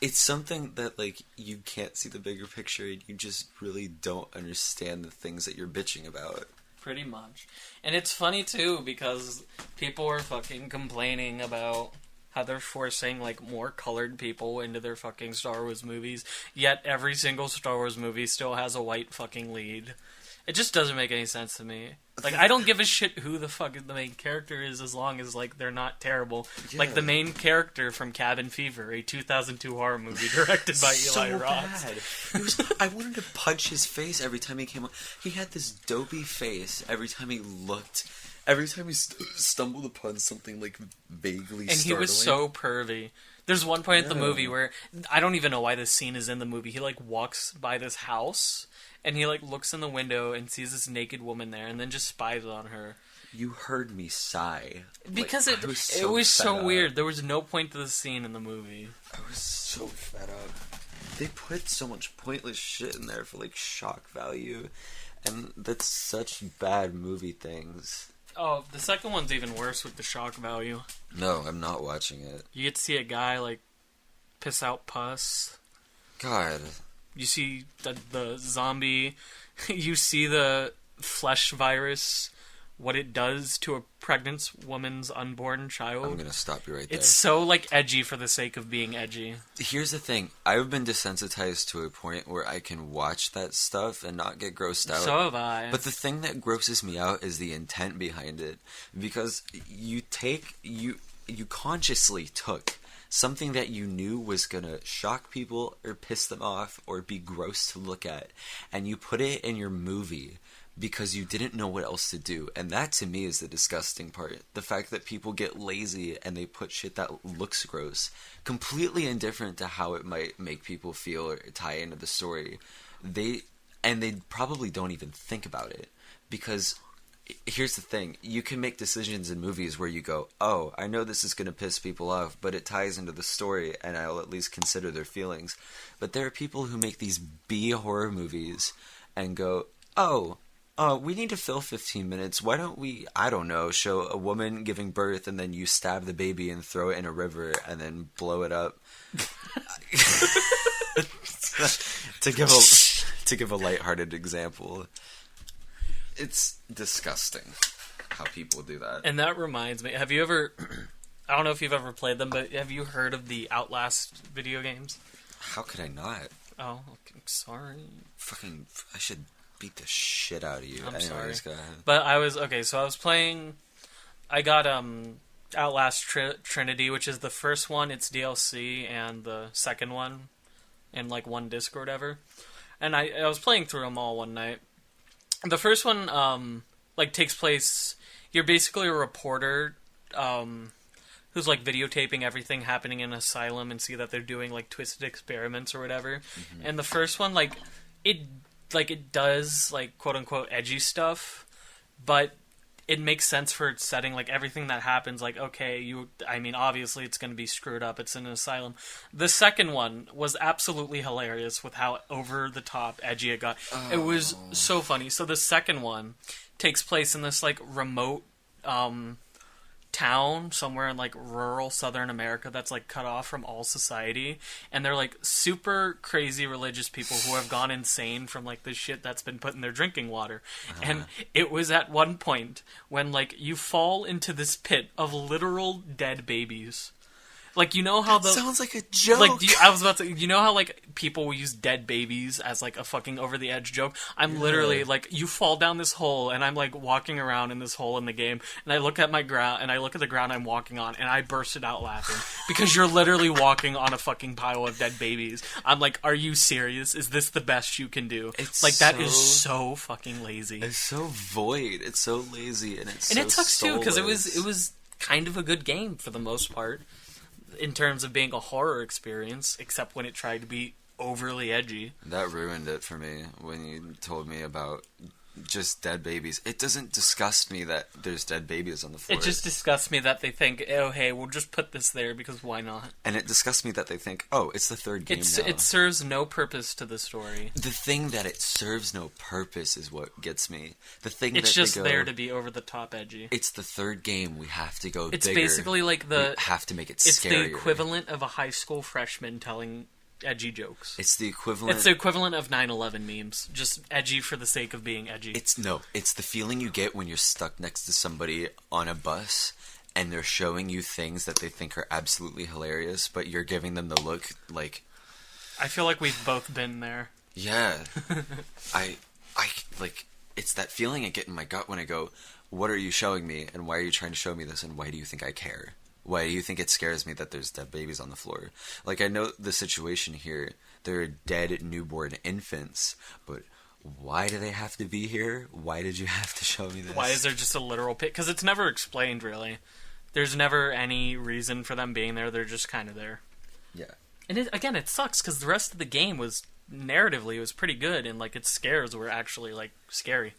It's something that, like, you can't see the bigger picture, and you just really don't understand the things that you're bitching about. Pretty much. And it's funny, too, because people are fucking complaining about how they're forcing, like, more colored people into their fucking Star Wars movies, yet every single Star Wars movie still has a white fucking lead. It just doesn't make any sense to me. Like, I don't give a shit who the fuck the main character is as long as, like, they're not terrible. Yeah. Like, the main character from Cabin Fever, a 2002 horror movie directed by Eli Roth. I wanted to punch his face every time he came on. He had this dopey face every time he looked... Every time he stumbled upon something, like, vaguely startling. And he was so pervy. There's one point in the movie where, I don't even know why this scene is in the movie, he, like, walks by this house, and he, like, looks in the window and sees this naked woman there, and then just spies on her. You heard me sigh. Because like, it was so weird. There was no point to the scene in the movie. I was so fed up. They put so much pointless shit in there for, like, shock value, and that's such bad movie things. Oh, the second one's even worse with the shock value. No, I'm not watching it. You get to see a guy, like, piss out pus. God. You see the zombie. You see the flesh virus, what it does to a pregnant woman's unborn child. I'm gonna stop you right there. It's so, like, edgy for the sake of being edgy. Here's the thing. I've been desensitized to a point where I can watch that stuff and not get grossed out. So have I. But the thing that grosses me out is the intent behind it. Because you consciously took something that you knew was gonna shock people or piss them off or be gross to look at, and you put it in your movie because you didn't know what else to do. And that, to me, is the disgusting part. The fact that people get lazy and they put shit that looks gross, completely indifferent to how it might make people feel or tie into the story. They probably don't even think about it. Because here's the thing. You can make decisions in movies where you go, oh, I know this is going to piss people off, but it ties into the story, and I'll at least consider their feelings. But there are people who make these B horror movies and go, oh, we need to fill 15 minutes. Why don't we, I don't know, show a woman giving birth and then you stab the baby and throw it in a river and then blow it up? to give a lighthearted example. It's disgusting how people do that. And that reminds me, have you ever, I don't know if you've ever played them, but have you heard of the Outlast video games? How could I not? Oh, okay, sorry. Fucking, I should beat the shit out of you. I'm Anyways, sorry. go ahead. But I was playing, I got Outlast Trinity, which is the first one, it's DLC, and the second one in like one disc or whatever. And I was playing through them all one night. The first one like takes place, you're basically a reporter who's like videotaping everything happening in an asylum and see that they're doing like twisted experiments or whatever. Mm-hmm. And the first one, it does like quote unquote edgy stuff, but it makes sense for its setting. Like everything that happens, like okay, obviously it's going to be screwed up. It's in an asylum. The second one was absolutely hilarious with how over the top edgy it got. Oh. It was so funny. So the second one takes place in this like remote town somewhere in like rural Southern America that's like cut off from all society, and they're like super crazy religious people who have gone insane from like the shit that's been put in their drinking water. And it was at one point when like you fall into this pit of literal dead babies. Like, you know how sounds like a joke. Like, I was about to... You know how, like, people will use dead babies as, like, a fucking over-the-edge joke? I'm literally, like, you fall down this hole, and I'm, like, walking around in this hole in the game, and I look at my ground, and I look at the ground I'm walking on, and I bursted out laughing. Because you're literally walking on a fucking pile of dead babies. I'm like, are you serious? Is this the best you can do? It's like, that is so fucking lazy. It's so void. It's so lazy, and it's so And it sucks, too, because soulless. it was kind of a good game, for the most part. In terms of being a horror experience, except when it tried to be overly edgy. That ruined it for me when you told me about just dead babies. It doesn't disgust me that there's dead babies on the floor. It just disgusts me that they think, oh, hey, we'll just put this there because why not? And it disgusts me that they think, oh, it's the third game now. It serves no purpose to the story. The thing that it serves no purpose is what gets me. The thing it's that just they go, there to be over the top edgy. It's the third game. We have to go it's bigger. It's basically like we have to make it scarier. It's the equivalent of a high school freshman telling edgy jokes. It's the equivalent... It's the equivalent of 9/11 memes. Just edgy for the sake of being edgy. It's the feeling you get when you're stuck next to somebody on a bus and they're showing you things that they think are absolutely hilarious, but you're giving them the look like... I feel like we've both been there. Yeah. I like, it's that feeling I get in my gut when I go, what are you showing me, and why are you trying to show me this, and why do you think I care? Why do you think it scares me that there's dead babies on the floor? Like, I know the situation here. There are dead newborn infants, but why do they have to be here? Why did you have to show me this? Why is there just a literal pit? Because it's never explained, really. There's never any reason for them being there. They're just kind of there. Yeah. And it sucks, because the rest of the game was, narratively, was pretty good, and, like, its scares were actually, like, scary.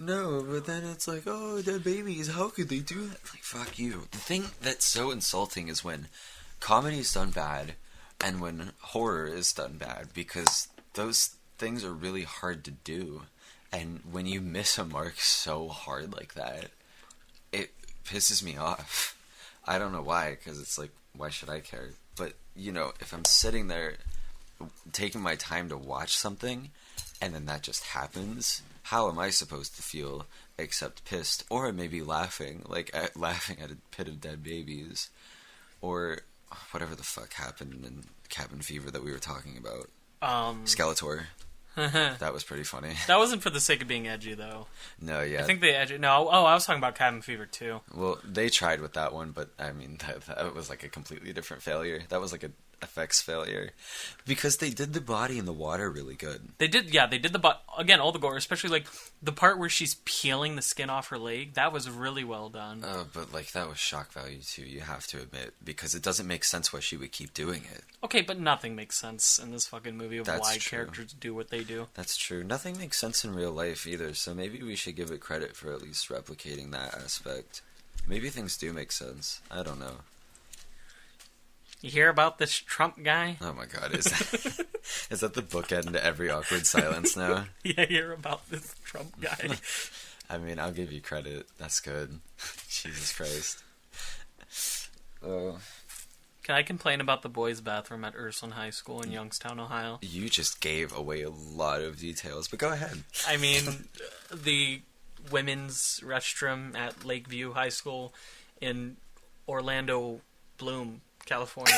No, but then it's like, oh, dead babies, how could they do that? Like, fuck you. The thing that's so insulting is when comedy's done bad and when horror is done bad, because those things are really hard to do. And when you miss a mark so hard like that, it pisses me off. I don't know why, because it's like, why should I care? But, you know, if I'm sitting there taking my time to watch something and then that just happens... How am I supposed to feel except pissed, or maybe laughing, laughing at a pit of dead babies, or whatever the fuck happened in Cabin Fever that we were talking about. Skeletor. That was pretty funny. That wasn't for the sake of being edgy, though. No, yeah. I think they edgy. No, I was talking about Cabin Fever too. Well, they tried with that one, but I mean, that was like a completely different failure. That was like a effects failure, because they did the body in the water really good. They did the again, all the gore, especially like the part where she's peeling the skin off her leg. That was really well done. But like that was shock value too. You have to admit, because it doesn't make sense why she would keep doing it. Okay, but nothing makes sense in this fucking movie of That's why true. characters do what they do. That's true. Nothing makes sense in real life either. So maybe we should give it credit for at least replicating that aspect. Maybe things do make sense. I don't know. You hear about this Trump guy? Oh my god, is that the bookend to every awkward silence now? Yeah, hear about this Trump guy. I mean, I'll give you credit. That's good. Jesus Christ. Oh. Can I complain about the boys' bathroom at Ursuline High School in Youngstown, Ohio? You just gave away a lot of details, but go ahead. I mean, the women's restroom at Lakeview High School in Orlando Bloom, California.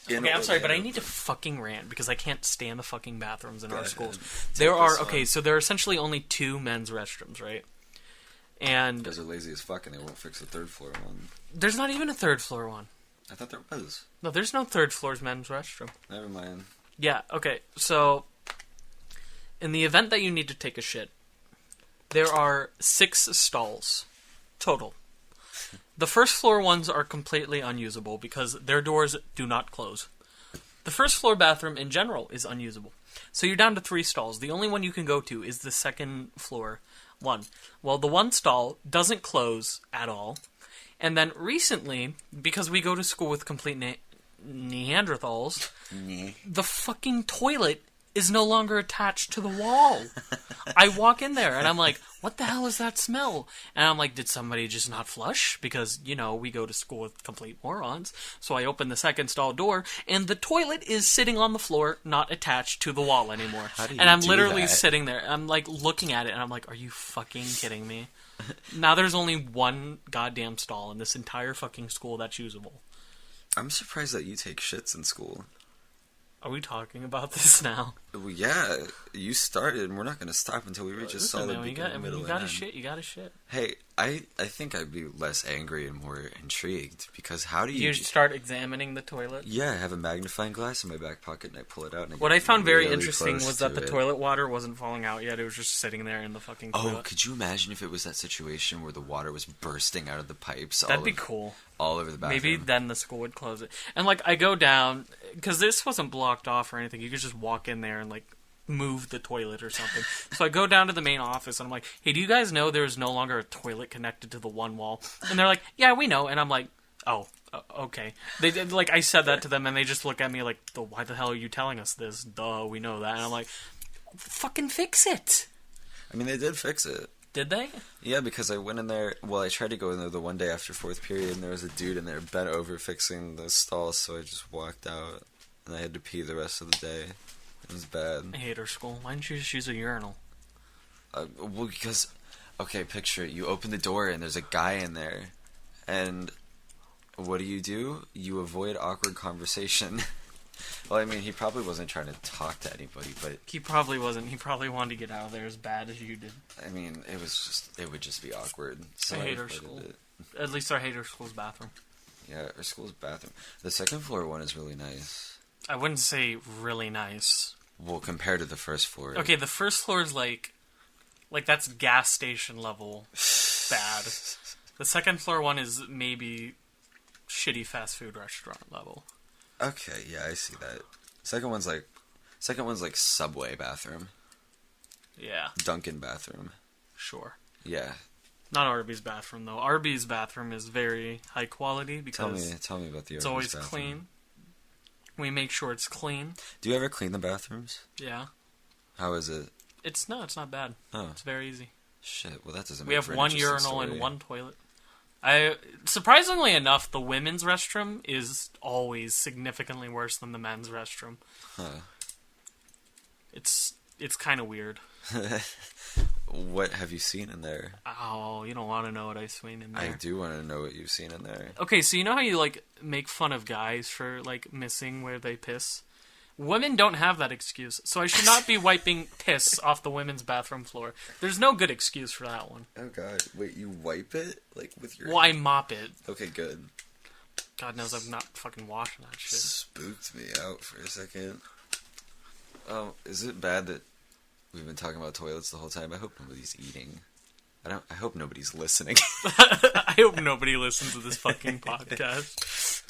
Okay, I'm sorry, but I need to fucking rant because I can't stand the fucking bathrooms in our schools. There are essentially only 2 men's restrooms, right? And You guys are lazy as fuck and they won't fix the third floor one. there's not even a 3rd floor one. I thought there was. No, there's no 3rd floor's men's restroom. Never mind. Yeah, okay, so in the event that you need to take a shit, there are 6 stalls total. The 1st floor ones are completely unusable because their doors do not close. The 1st floor bathroom in general is unusable. So you're down to 3 stalls. The only one you can go to is the 2nd floor one. Well, the one stall doesn't close at all. And then recently, because we go to school with complete Neanderthals, the fucking toilet is no longer attached to the wall. I walk in there and I'm like, what the hell is that smell? And I'm like, did somebody just not flush? Because, we go to school with complete morons. So I open the 2nd stall door and the toilet is sitting on the floor, not attached to the wall anymore. How do you and I'm do literally that? sitting there. I'm like looking at it and I'm like, are you fucking kidding me? Now there's only one goddamn stall in this entire fucking school that's usable. I'm surprised that you take shits in school. Are we talking about this now? Well, yeah, you started, and we're not going to stop until we reach a solid man, beginning, middle, you and gotta end. shit. You gotta shit. Hey, I think I'd be less angry and more intrigued, because how do you... You start examining the toilet. Yeah, I have a magnifying glass in my back pocket, and I pull it out, and I What get I found very really interesting close was that to the it. toilet water wasn't falling out yet. It was just sitting there in the fucking toilet. Oh, could you imagine if it was that situation where the water was bursting out of the pipes That'd be cool. all over the bathroom? Maybe then the school would close it. And, I go down, because this wasn't blocked off or anything. You could just walk in there and, move the toilet or something. So I go down to the main office, and I'm like, hey, do you guys know there's no longer a toilet connected to the one wall? And they're like, yeah, we know. And I'm like, oh, okay. They did, I said that to them, and they just look at me like, why the hell are you telling us this? Duh, we know that. And I'm like, fucking fix it. I mean, they did fix it. Did they? Yeah, because I went in there... Well, I tried to go in there the one day after 4th period, and there was a dude in there bent over fixing the stall, so I just walked out, and I had to pee the rest of the day. It was bad. I hate our school. Why don't you just use a urinal? Well, because... Okay, picture it. You open the door, and there's a guy in there, and what do? You avoid awkward conversation. Well, I mean, he probably wasn't trying to talk to anybody, but... He probably wasn't. He probably wanted to get out of there as bad as you did. I mean, it would just be awkward. So I hate our avoided school. it. At least I hate our school's bathroom. Yeah, our school's bathroom. The 2nd floor one is really nice. I wouldn't say really nice. Well, compared to the 1st floor. Okay, the 1st floor is like that's gas station level bad. The 2nd floor one is maybe shitty fast food restaurant level. Okay, yeah, I see that. Second one's like Subway bathroom. Yeah, Dunkin' bathroom. sure. Yeah. Not Arby's bathroom though. Arby's bathroom is very high quality because Tell me about the Arby's it's always bathroom. clean. We make sure it's clean. Do you ever clean the bathrooms? Yeah. How is it? It's not bad. Oh. It's very easy. Shit, well that doesn't We make have for an one interesting urinal story. and one toilet. Surprisingly enough, the women's restroom is always significantly worse than the men's restroom. Huh. It's kind of weird. What have you seen in there? Oh, you don't want to know what I've seen in there. I do want to know what you've seen in there. Okay, so you know how you make fun of guys for missing where they piss? Women don't have that excuse, so I should not be wiping piss off the women's bathroom floor. There's no good excuse for that one. Oh god, wait, you wipe it? With your... Well, I mop it. Okay, good. God knows I'm not fucking washing that shit. Spooked me out for a second. Oh, is it bad that we've been talking about toilets the whole time? I hope nobody's eating. I hope nobody's listening. I hope nobody listens to this fucking podcast.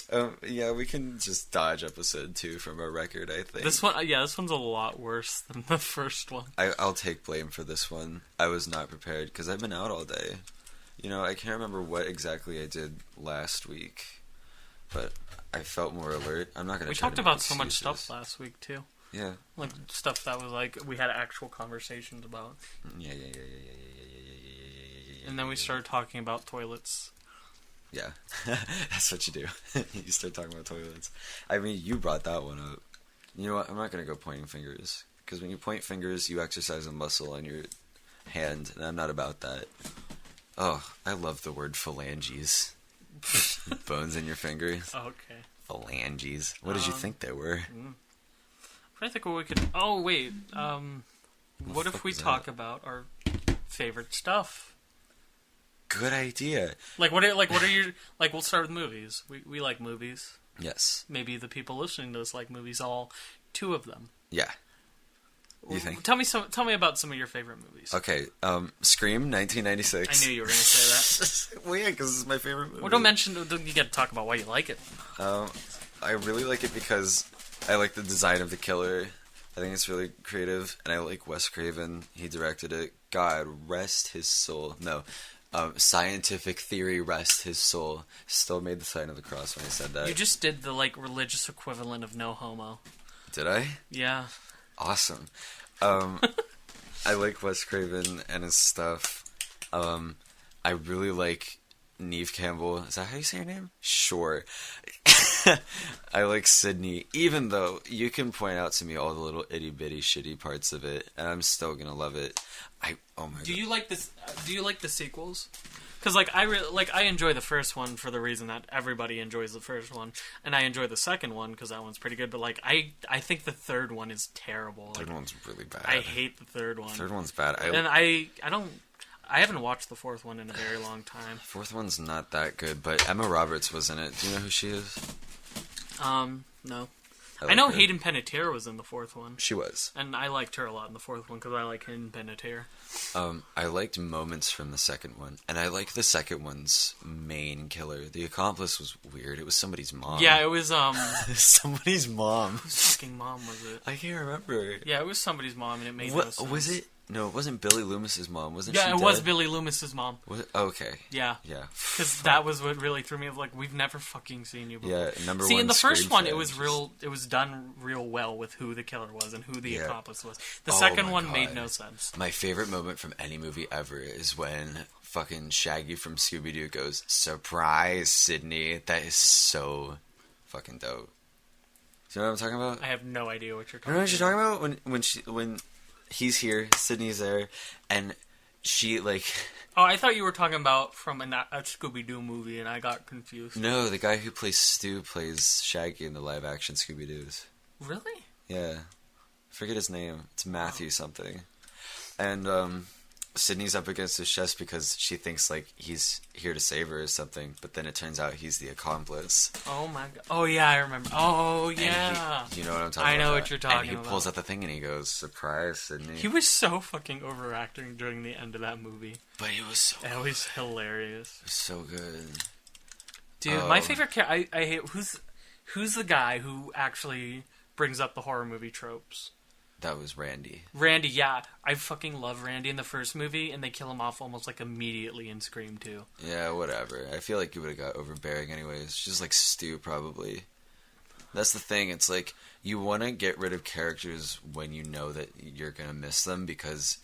Yeah, we can just dodge episode 2 from our record, I think. This one's a lot worse than the first one. I'll take blame for this one. I was not prepared because I've been out all day. I can't remember what exactly I did last week. but I felt more alert. I'm not gonna. We try talked to make about so much excuses. stuff last week too. Yeah. Like stuff that was like we had actual conversations about. Yeah. And then we started talking about toilets. Yeah, that's what you do. You start talking about toilets. I mean, you brought that one up. You know what? I'm not gonna go pointing fingers because when you point fingers, you exercise a muscle on your hand, and I'm not about that. Oh, I love the word phalanges. Bones in your fingers. Okay. Phalanges. What did you think they were? I think what we could. Oh wait. What the if fuck we was talk that? about our favorite stuff? Good idea. Like what are your like? We'll start with movies. We like movies. Yes. Maybe the people listening to us like movies. All two of them. Yeah. You think? Tell me about some of your favorite movies. Okay. Scream, 1996. I knew you were going to say that. Well, yeah, because it's my favorite movie. Well, don't mention. You got to talk about why you like it. I really like it because I like the design of the killer. I think it's really creative, and I like Wes Craven. He directed it. God rest his soul. No, scientific theory rest his soul. Still made the sign of the cross when I said that. You just did the like religious equivalent of no homo. Did I? Yeah. Awesome. I like Wes Craven and his stuff. I really like Neve Campbell. Is that how you say her name? Sure. I like Sydney, even though you can point out to me all the little itty bitty shitty parts of it, and I'm still gonna love it. Oh my god. Do you like this? Do you like the sequels? Because like I enjoy the first one for the reason that everybody enjoys the first one, and I enjoy the second one because that one's pretty good. But like I think the third one is terrible. Third one's really bad. I hate the third one. Third one's bad. And I haven't watched the fourth one in a very long time. Fourth one's not that good, but Emma Roberts was in it. Do you know who she is? No. I like know her. Hayden Panettiere was in the fourth one. She was. And I liked her a lot in the fourth one because I like Hayden Panettiere. I liked moments from the second one, and I like the second one's main killer. The accomplice was weird. It was somebody's mom. Yeah, it was somebody's mom. whose fucking mom was it? I can't remember. Yeah, it was somebody's mom, and it made no What sense. was it? No, it wasn't Billy Loomis's mom. Wasn't she? Yeah, it dead? was Billy Loomis's mom. Was it? Okay. Yeah. Yeah. Because that was what really threw me. Of like, we've never fucking seen you before. Yeah, number See, one. in the first Scream one, fan, it was just- real. It was done real well with who the killer was and who the Yeah. accomplice was. The Oh second my one made God. no sense. My favorite moment from any movie ever is when fucking Shaggy from Scooby Doo goes, "Surprise, Sydney." That is so fucking dope. Do you know what I'm talking about? I have no idea what you're You talking know about. what you're talking about? When he's here, Sydney's there, and she like Oh, I thought you were talking about from a Scooby-Doo movie, and I got confused. no, the guy who plays Stu plays Shaggy in the live action Scooby Doos. Really? Yeah, forget his name. It's Matthew something, and Sydney's up against his chest because she thinks like he's here to save her or something, but then it turns out he's the accomplice. Oh my god. Oh yeah, I remember. Oh And yeah. you know what I'm talking about? I know what that. you're talking And he pulls about. out the thing and he goes, "Surprise, Sydney." He was so fucking overacting during the end of that movie. But it was so That was hilarious. so good. Dude, my favorite character. I hate who's the guy who actually brings up the horror movie tropes. That was Randy. Randy, yeah, I fucking love Randy in the first movie, and they kill him off almost like immediately in Scream 2. Yeah, whatever. I feel like you would have got overbearing anyways. Just like Stu, probably. That's the thing. It's like you want to get rid of characters when you know that you're gonna miss them because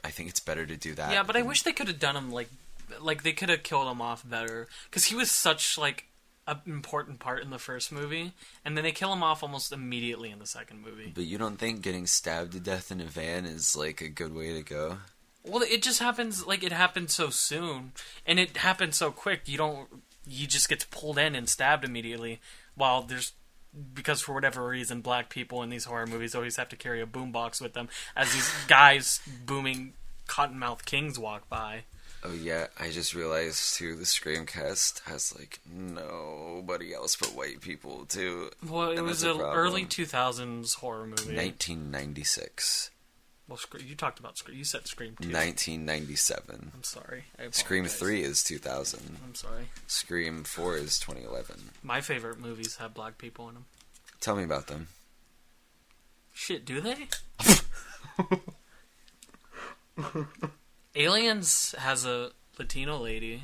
I think it's better to do that. Yeah, but I wish they could have done him like they could have killed him off better because he was such like an important part in the first movie, and then they kill him off almost immediately in the second movie. But you don't think getting stabbed to death in a van is like a good way to go? Well, it just happens like it happened so soon, and it happened so quick. You just gets pulled in and stabbed immediately. While because for whatever reason, black people in these horror movies always have to carry a boombox with them as these guys booming Cottonmouth Kings walk by. Oh yeah, I just realized too. The Screamcast has like nobody else but white people too. Well, it And was that's an a early problem. 2000s horror movie. 1996. Well, you talked about Scream. You said Scream 2. 1997. I'm sorry. I Scream apologize. 3 is 2000. I'm sorry. Scream 4 is 2011. My favorite movies have black people in them. Tell me about them. Shit, do they? Aliens has a Latino lady.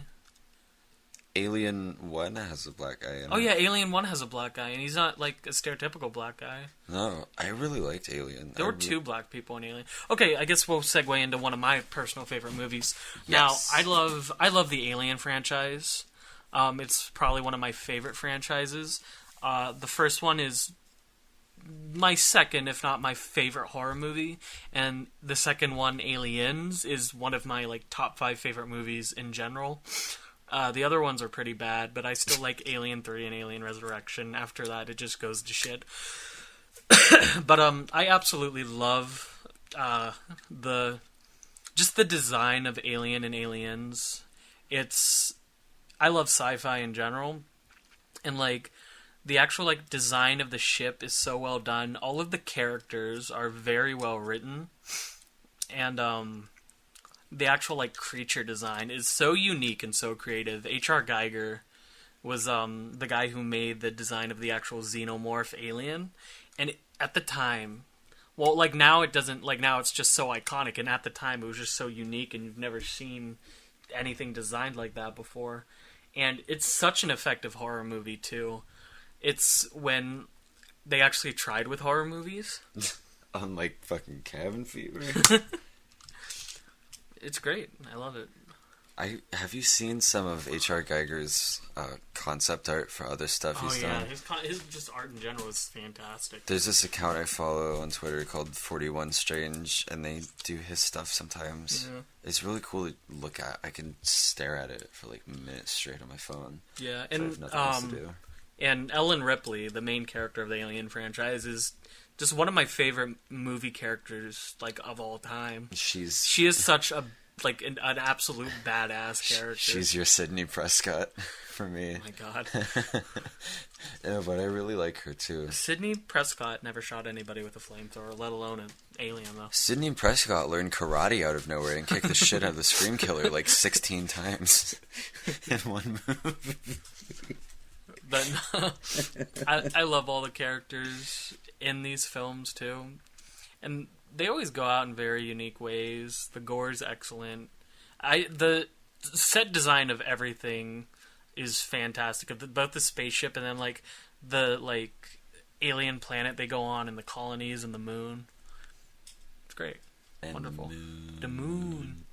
Alien 1 has a black guy in it. Oh yeah, Alien 1 has a black guy, and he's not like a stereotypical black guy. No, I really liked Alien. There were two black people in Alien. Okay, I guess we'll segue into one of my personal favorite movies. Yes. Now, I love the Alien franchise. It's probably one of my favorite franchises. The first one is my second, if not my favorite horror movie, and the second one, Aliens, is one of my like top 5 favorite movies in general. The other ones are pretty bad, but I still like Alien 3 and Alien Resurrection. After that, it just goes to shit. But I absolutely love the design of Alien and Aliens. I love sci-fi in general, and like the actual like design of the ship is so well done. All of the characters are very well written, and the actual like creature design is so unique and so creative. H.R. Geiger was the guy who made the design of the actual xenomorph alien, and at the time, well, like now it doesn't, like now it's just so iconic, and at the time it was just so unique, and you've never seen anything designed like that before. And it's such an effective horror movie too. It's when they actually tried with horror movies. Unlike fucking Cabin Fever. It's great. I love it. Have you seen some of H.R. Geiger's concept art for other stuff he's done? His just art in general is fantastic. There's this account I follow on Twitter called 41 Strange, and they do his stuff sometimes. Yeah. It's really cool to look at. I can stare at it for like minutes straight on my phone. Yeah, I and have nothing else to do. And Ellen Ripley, the main character of the Alien franchise, is just one of my favorite movie characters like of all time. She is such a an absolute badass character. She's your Sidney Prescott for me. Oh my god. Yeah, but I really like her too. Sidney Prescott never shot anybody with a flamethrower, let alone an alien, though. Sidney Prescott learned karate out of nowhere and kicked the shit out of the Scream Killer like 16 times in one movie. But I love all the characters in these films too, and they always go out in very unique ways. The gore's excellent. The set design of everything is fantastic. Both the spaceship and then like the alien planet they go on, and the colonies and the moon. It's great. And wonderful. The moon.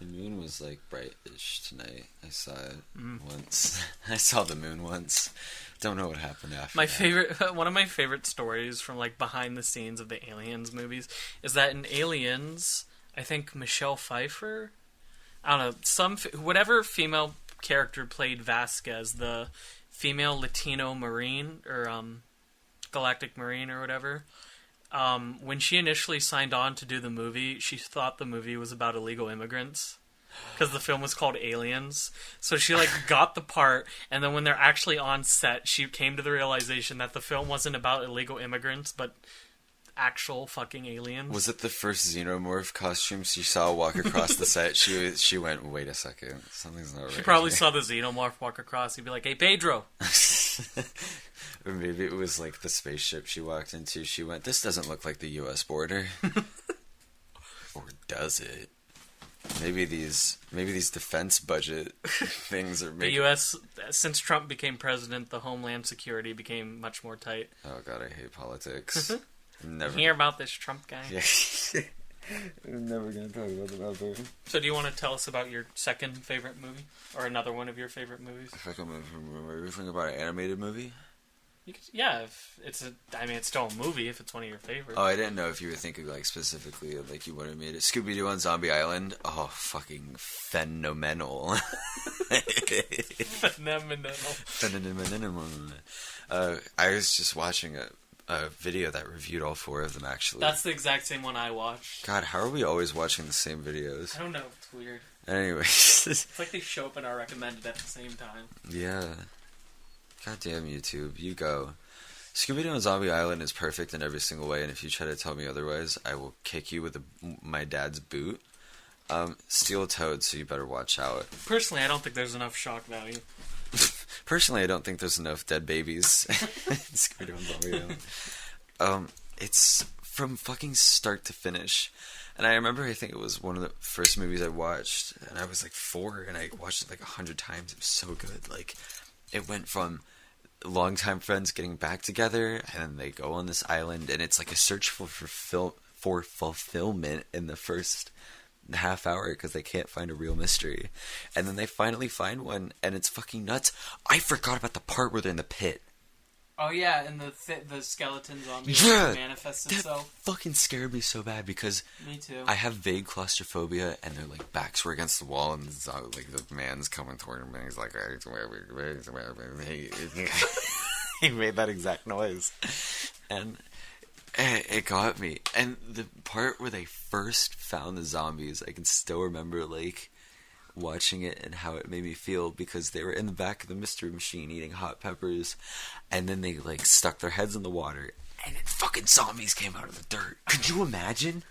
The moon was like brightish tonight. I saw it once. I saw the moon once. Don't know what happened after. One of my favorite stories from like behind the scenes of the Aliens movies is that in Aliens, I think Michelle Pfeiffer, I don't know, whatever female character played Vasquez, the female Latino Marine or Galactic Marine or whatever. When she initially signed on to do the movie, she thought the movie was about illegal immigrants because the film was called Aliens. So she got the part, and then when they're actually on set, she came to the realization that the film wasn't about illegal immigrants, but actual fucking aliens. Was it the first xenomorph costume she saw walk across the set? She went, wait a second, something's not right. She probably saw the xenomorph walk across. He'd be like, "Hey, Pedro." Or maybe it was like the spaceship she walked into. She went, "This doesn't look like the U.S. border." Or does it? Maybe these defense budget things are making... The U.S., since Trump became president, the Homeland Security became much more tight. Oh god, I hate politics. Never hear about this Trump guy. Yeah. I'm never gonna talk about them out there. So do you want to tell us about your second favorite movie? Or another one of your favorite movies? Second movie, are you thinking about an animated movie? Yeah, if it's it's still a movie if it's one of your favorites. Oh, I didn't know if you were thinking specifically you wanted me to Scooby-Doo on Zombie Island. Oh, fucking phenomenal. Phenomenal. I was just watching a video that reviewed all 4 of them, actually. That's the exact same one I watched. God, how are we always watching the same videos? I don't know. It's weird. Anyways. It's like they show up and are recommended at the same time. Yeah. Goddamn YouTube, you go. Scooby-Doo on Zombie Island is perfect in every single way, and if you try to tell me otherwise, I will kick you with my dad's boot. Steel toed, so you better watch out. Personally, I don't think there's enough shock value. Personally, I don't think there's enough dead babies in Scooby-Doo on Zombie Island. It's from fucking start to finish. And I remember, I think it was one of the first movies I watched, and I was like 4, and I watched it like 100 times. It was so good. Like, it went from longtime friends getting back together, and then they go on this island, and it's like a search for fulfillment in the first half hour because they can't find a real mystery, and then they finally find one, and it's fucking nuts. I forgot about the part where they're in the pit. Oh yeah, and the skeleton zombie manifests That itself. fucking scared me so bad because Me too. I have vague claustrophobia, and their like backs were against the wall, and the man's coming toward him, and he's like, he made that exact noise, and it got me. And the part where they first found the zombies, I can still remember like watching it and how it made me feel, because they were in the back of the mystery machine eating hot peppers, and then they like stuck their heads in the water, and then fucking zombies came out of the dirt. Could you imagine?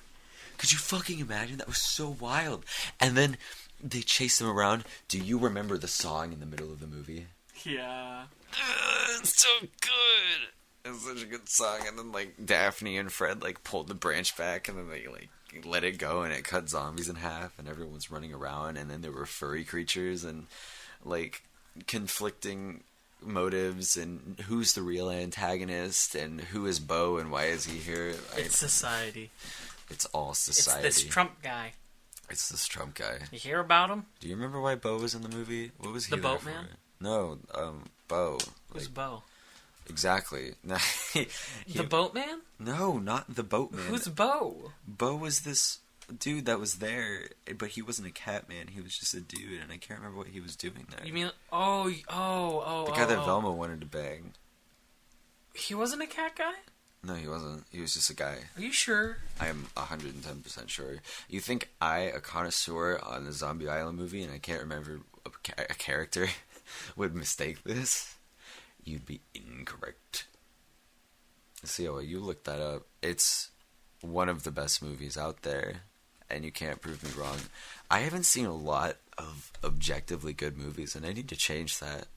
Could you fucking imagine? That was so wild. And then they chased them around. Do you remember the song in the middle of the movie? Yeah. It's so good. It's such a good song. And then like Daphne and Fred like pulled the branch back, and then they like let it go, and it cut zombies in half, and everyone's running around, and then there were furry creatures and like conflicting motives, and who's the real antagonist, and who is Bo, and why is he here? It's society. It's all society. It's this Trump guy. It's this Trump guy. You hear about him? Do you remember why Bo was in the movie? What was he The there boatman? for? No, Bo. Who's Like, Bo? exactly. The boatman? No, not the boatman. Who's Bo? Bo was this dude that was there, but he wasn't a cat man. He was just a dude, and I can't remember what he was doing there. You mean the guy that Velma wanted to bang? He wasn't a cat guy? No, he wasn't. He was just a guy. Are you sure? I am 110% sure. You think I, a connoisseur on the Zombie Island movie, and I can't remember a character, would mistake this? You'd be incorrect. So, you look that up. It's one of the best movies out there, and you can't prove me wrong. I haven't seen a lot of objectively good movies, and I need to change that.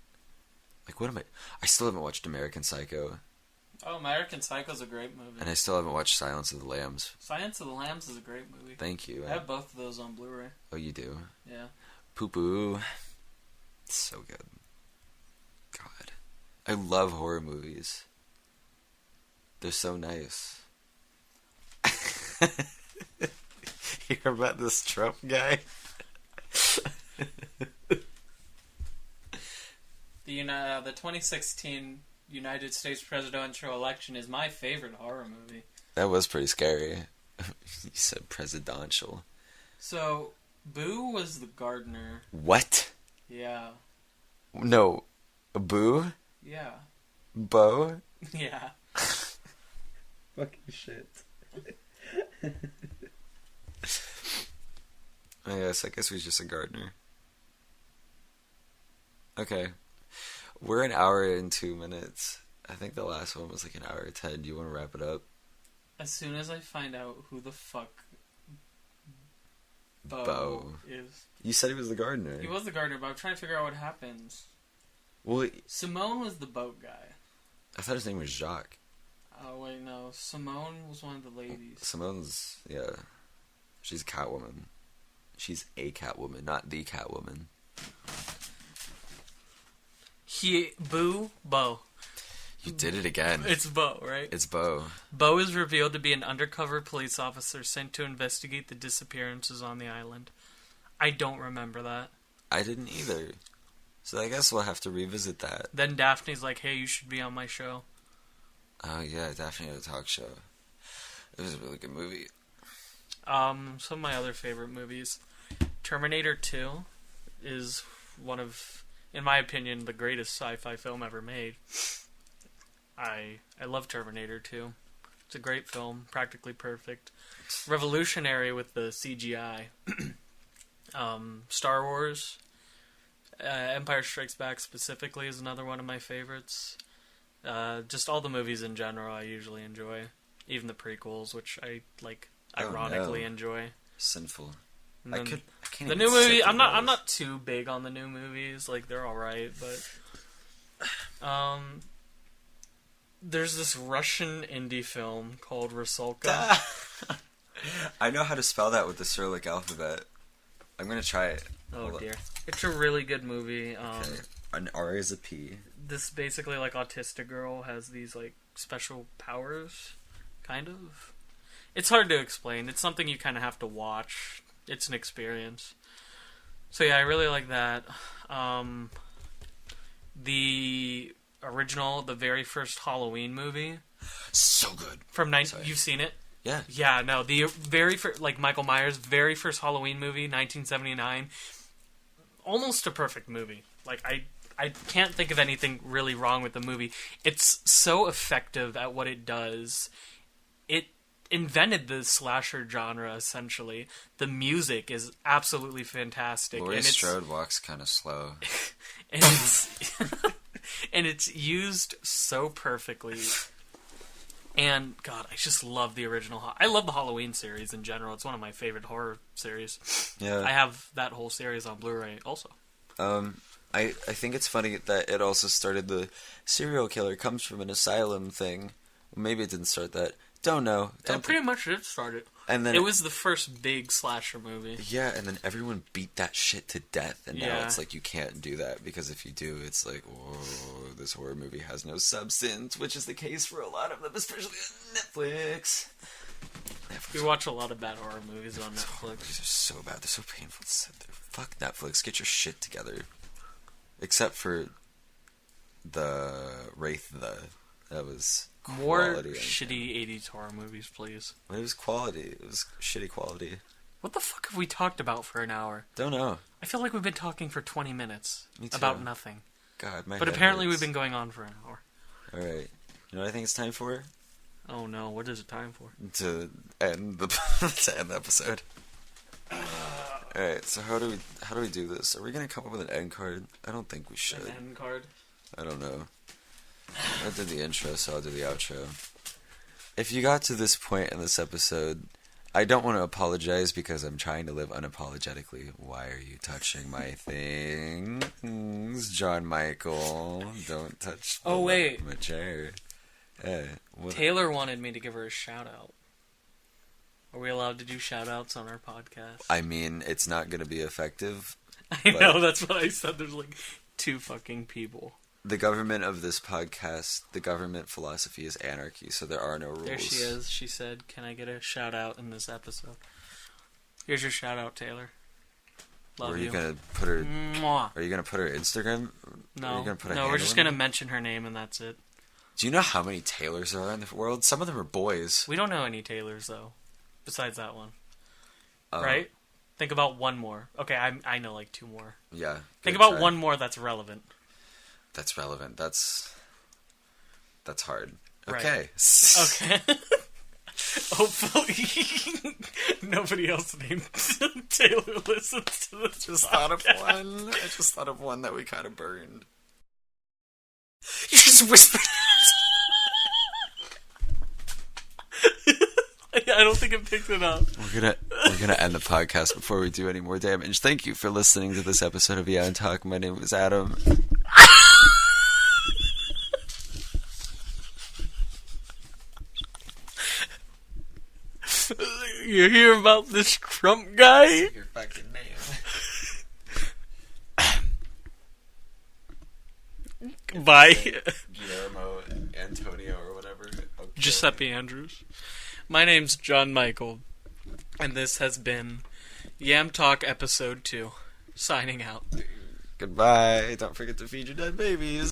Like, what am I still haven't watched American Psycho. Oh, American Psycho's a great movie. And I still haven't watched Silence of the Lambs. Silence of the Lambs is a great movie. Thank you. I have both of those on Blu-ray. Oh, you do? Yeah. Poo-poo. It's so good. God. I love horror movies. They're so nice. Hear about this Trump guy? The 2016 United States presidential election is my favorite horror movie. That was pretty scary. You said presidential. So, Boo was the gardener. What? Yeah. No. Boo? Yeah. Bo? Yeah. Fucking shit. I guess he's just a gardener. Okay. We're an hour and 2 minutes. I think the last one was like an hour 10. Do you want to wrap it up? As soon as I find out who the fuck Bo is. You said he was the gardener. He was the gardener, but I'm trying to figure out what happens. Well, Simone was the boat guy. I thought his name was Jacques. Oh, wait, no. Simone was one of the ladies. Simone's, yeah. She's a Catwoman. She's a Catwoman, not the Catwoman. Bo. You did it again. It's Bo, right? It's Bo. Bo is revealed to be an undercover police officer sent to investigate the disappearances on the island. I don't remember that. I didn't either. So I guess we'll have to revisit that. Then Daphne's like, hey, you should be on my show. Oh, yeah, Daphne had a talk show. It was a really good movie. Some of my other favorite movies. Terminator 2 is one of, in my opinion, the greatest sci-fi film ever made. I love Terminator 2. It's a great film, practically perfect. Revolutionary with the CGI. Star Wars, Empire Strikes Back specifically is another one of my favorites. Just all the movies in general I usually enjoy. Even the prequels, which I ironically enjoy. Sinful. And I then can't the even new sit movie, through I'm those. not too big on the new movies. Like, they're alright, but there's this Russian indie film called Rusalka. I know how to spell that with the Cyrillic alphabet. I'm gonna try it. Oh Hold dear. It's a really good movie. Okay. An R is a P. This basically like autistic girl has these like special powers, kind of. It's hard to explain. It's something you kind of have to watch. It's an experience. So yeah, I really like that. The original, the very first Halloween movie So good. from you've seen it? Yeah. Yeah, no, the very first, like Michael Myers' very first Halloween movie, 1979, almost a perfect movie. Like I can't think of anything really wrong with the movie. It's so effective at what it does. It invented the slasher genre, essentially. The music is absolutely fantastic. Laurie Strode walks kind of slow. And it's and it's used so perfectly. And God, I just love the original. I love the Halloween series in general. It's one of my favorite horror series. Yeah. I have that whole series on Blu-ray also. I think it's funny that it also started the serial killer comes from an asylum thing. Maybe it didn't start that. Don't know. That pretty much did start it. And then it was the first big slasher movie. Yeah, and then everyone beat that shit to death, and now Yeah. it's like you can't do that because if you do, it's like, whoa, this horror movie has no substance, which is the case for a lot of them, especially on Netflix. We watch a lot of bad horror movies on Netflix. These are so bad. They're so painful to sit there. Fuck Netflix. Get your shit together. Except for the Wraith. That was More quality. shitty 80s horror movies, please. It was quality. It was shitty quality. What the fuck have we talked about for an hour? Don't know. I feel like we've been talking for 20 minutes Me too. about nothing. God, my But head apparently hurts. we've been going on for an hour. Alright. You know what I think it's time for? Oh no, what is it time for? To end the episode. Alright, so how do we do this? Are we gonna come up with an end card? I don't think we should. An end card? I don't know. I did the intro, so I'll do the outro. If you got to this point in this episode, I don't want to apologize because I'm trying to live unapologetically. Why are you touching my things, John Michael? Don't touch my chair. What? Taylor wanted me to give her a shout out. Are we allowed to do shout outs on our podcast? I mean, it's not going to be effective. I know, that's what I said. There's like 2 fucking people. The government of this podcast, the government philosophy is anarchy, so there are no rules. There she is. She said, "Can I get a shout out in this episode?" Here's your shout out, Taylor. Love you. Are you gonna put her? Mwah. Are you gonna put her Instagram? No, Are you gonna put a no, we're handle just in gonna it? mention her name and that's it. Do you know how many Taylors there are in the world? Some of them are boys. We don't know any Taylors though, besides that one. Oh. Right? Think about one more. Okay, I know like 2 more. Yeah. Think good about try. one more that's relevant. That's relevant. That's hard. Right. Okay. Okay. Hopefully, nobody else named Taylor listens to this. Just thought of one. I just thought of one that we kind of burned. You just whispered. I don't think it picked it up. We're gonna end the podcast before we do any more damage. Thank you for listening to this episode of Yamtalk. My name is Adam. You hear about this Trump guy? Your fucking name. Bye. Guillermo Antonio or whatever. Okay. Giuseppe Andrews. My name's John Michael, and this has been Yam Talk Episode 2. Signing out. Goodbye. Don't forget to feed your dead babies.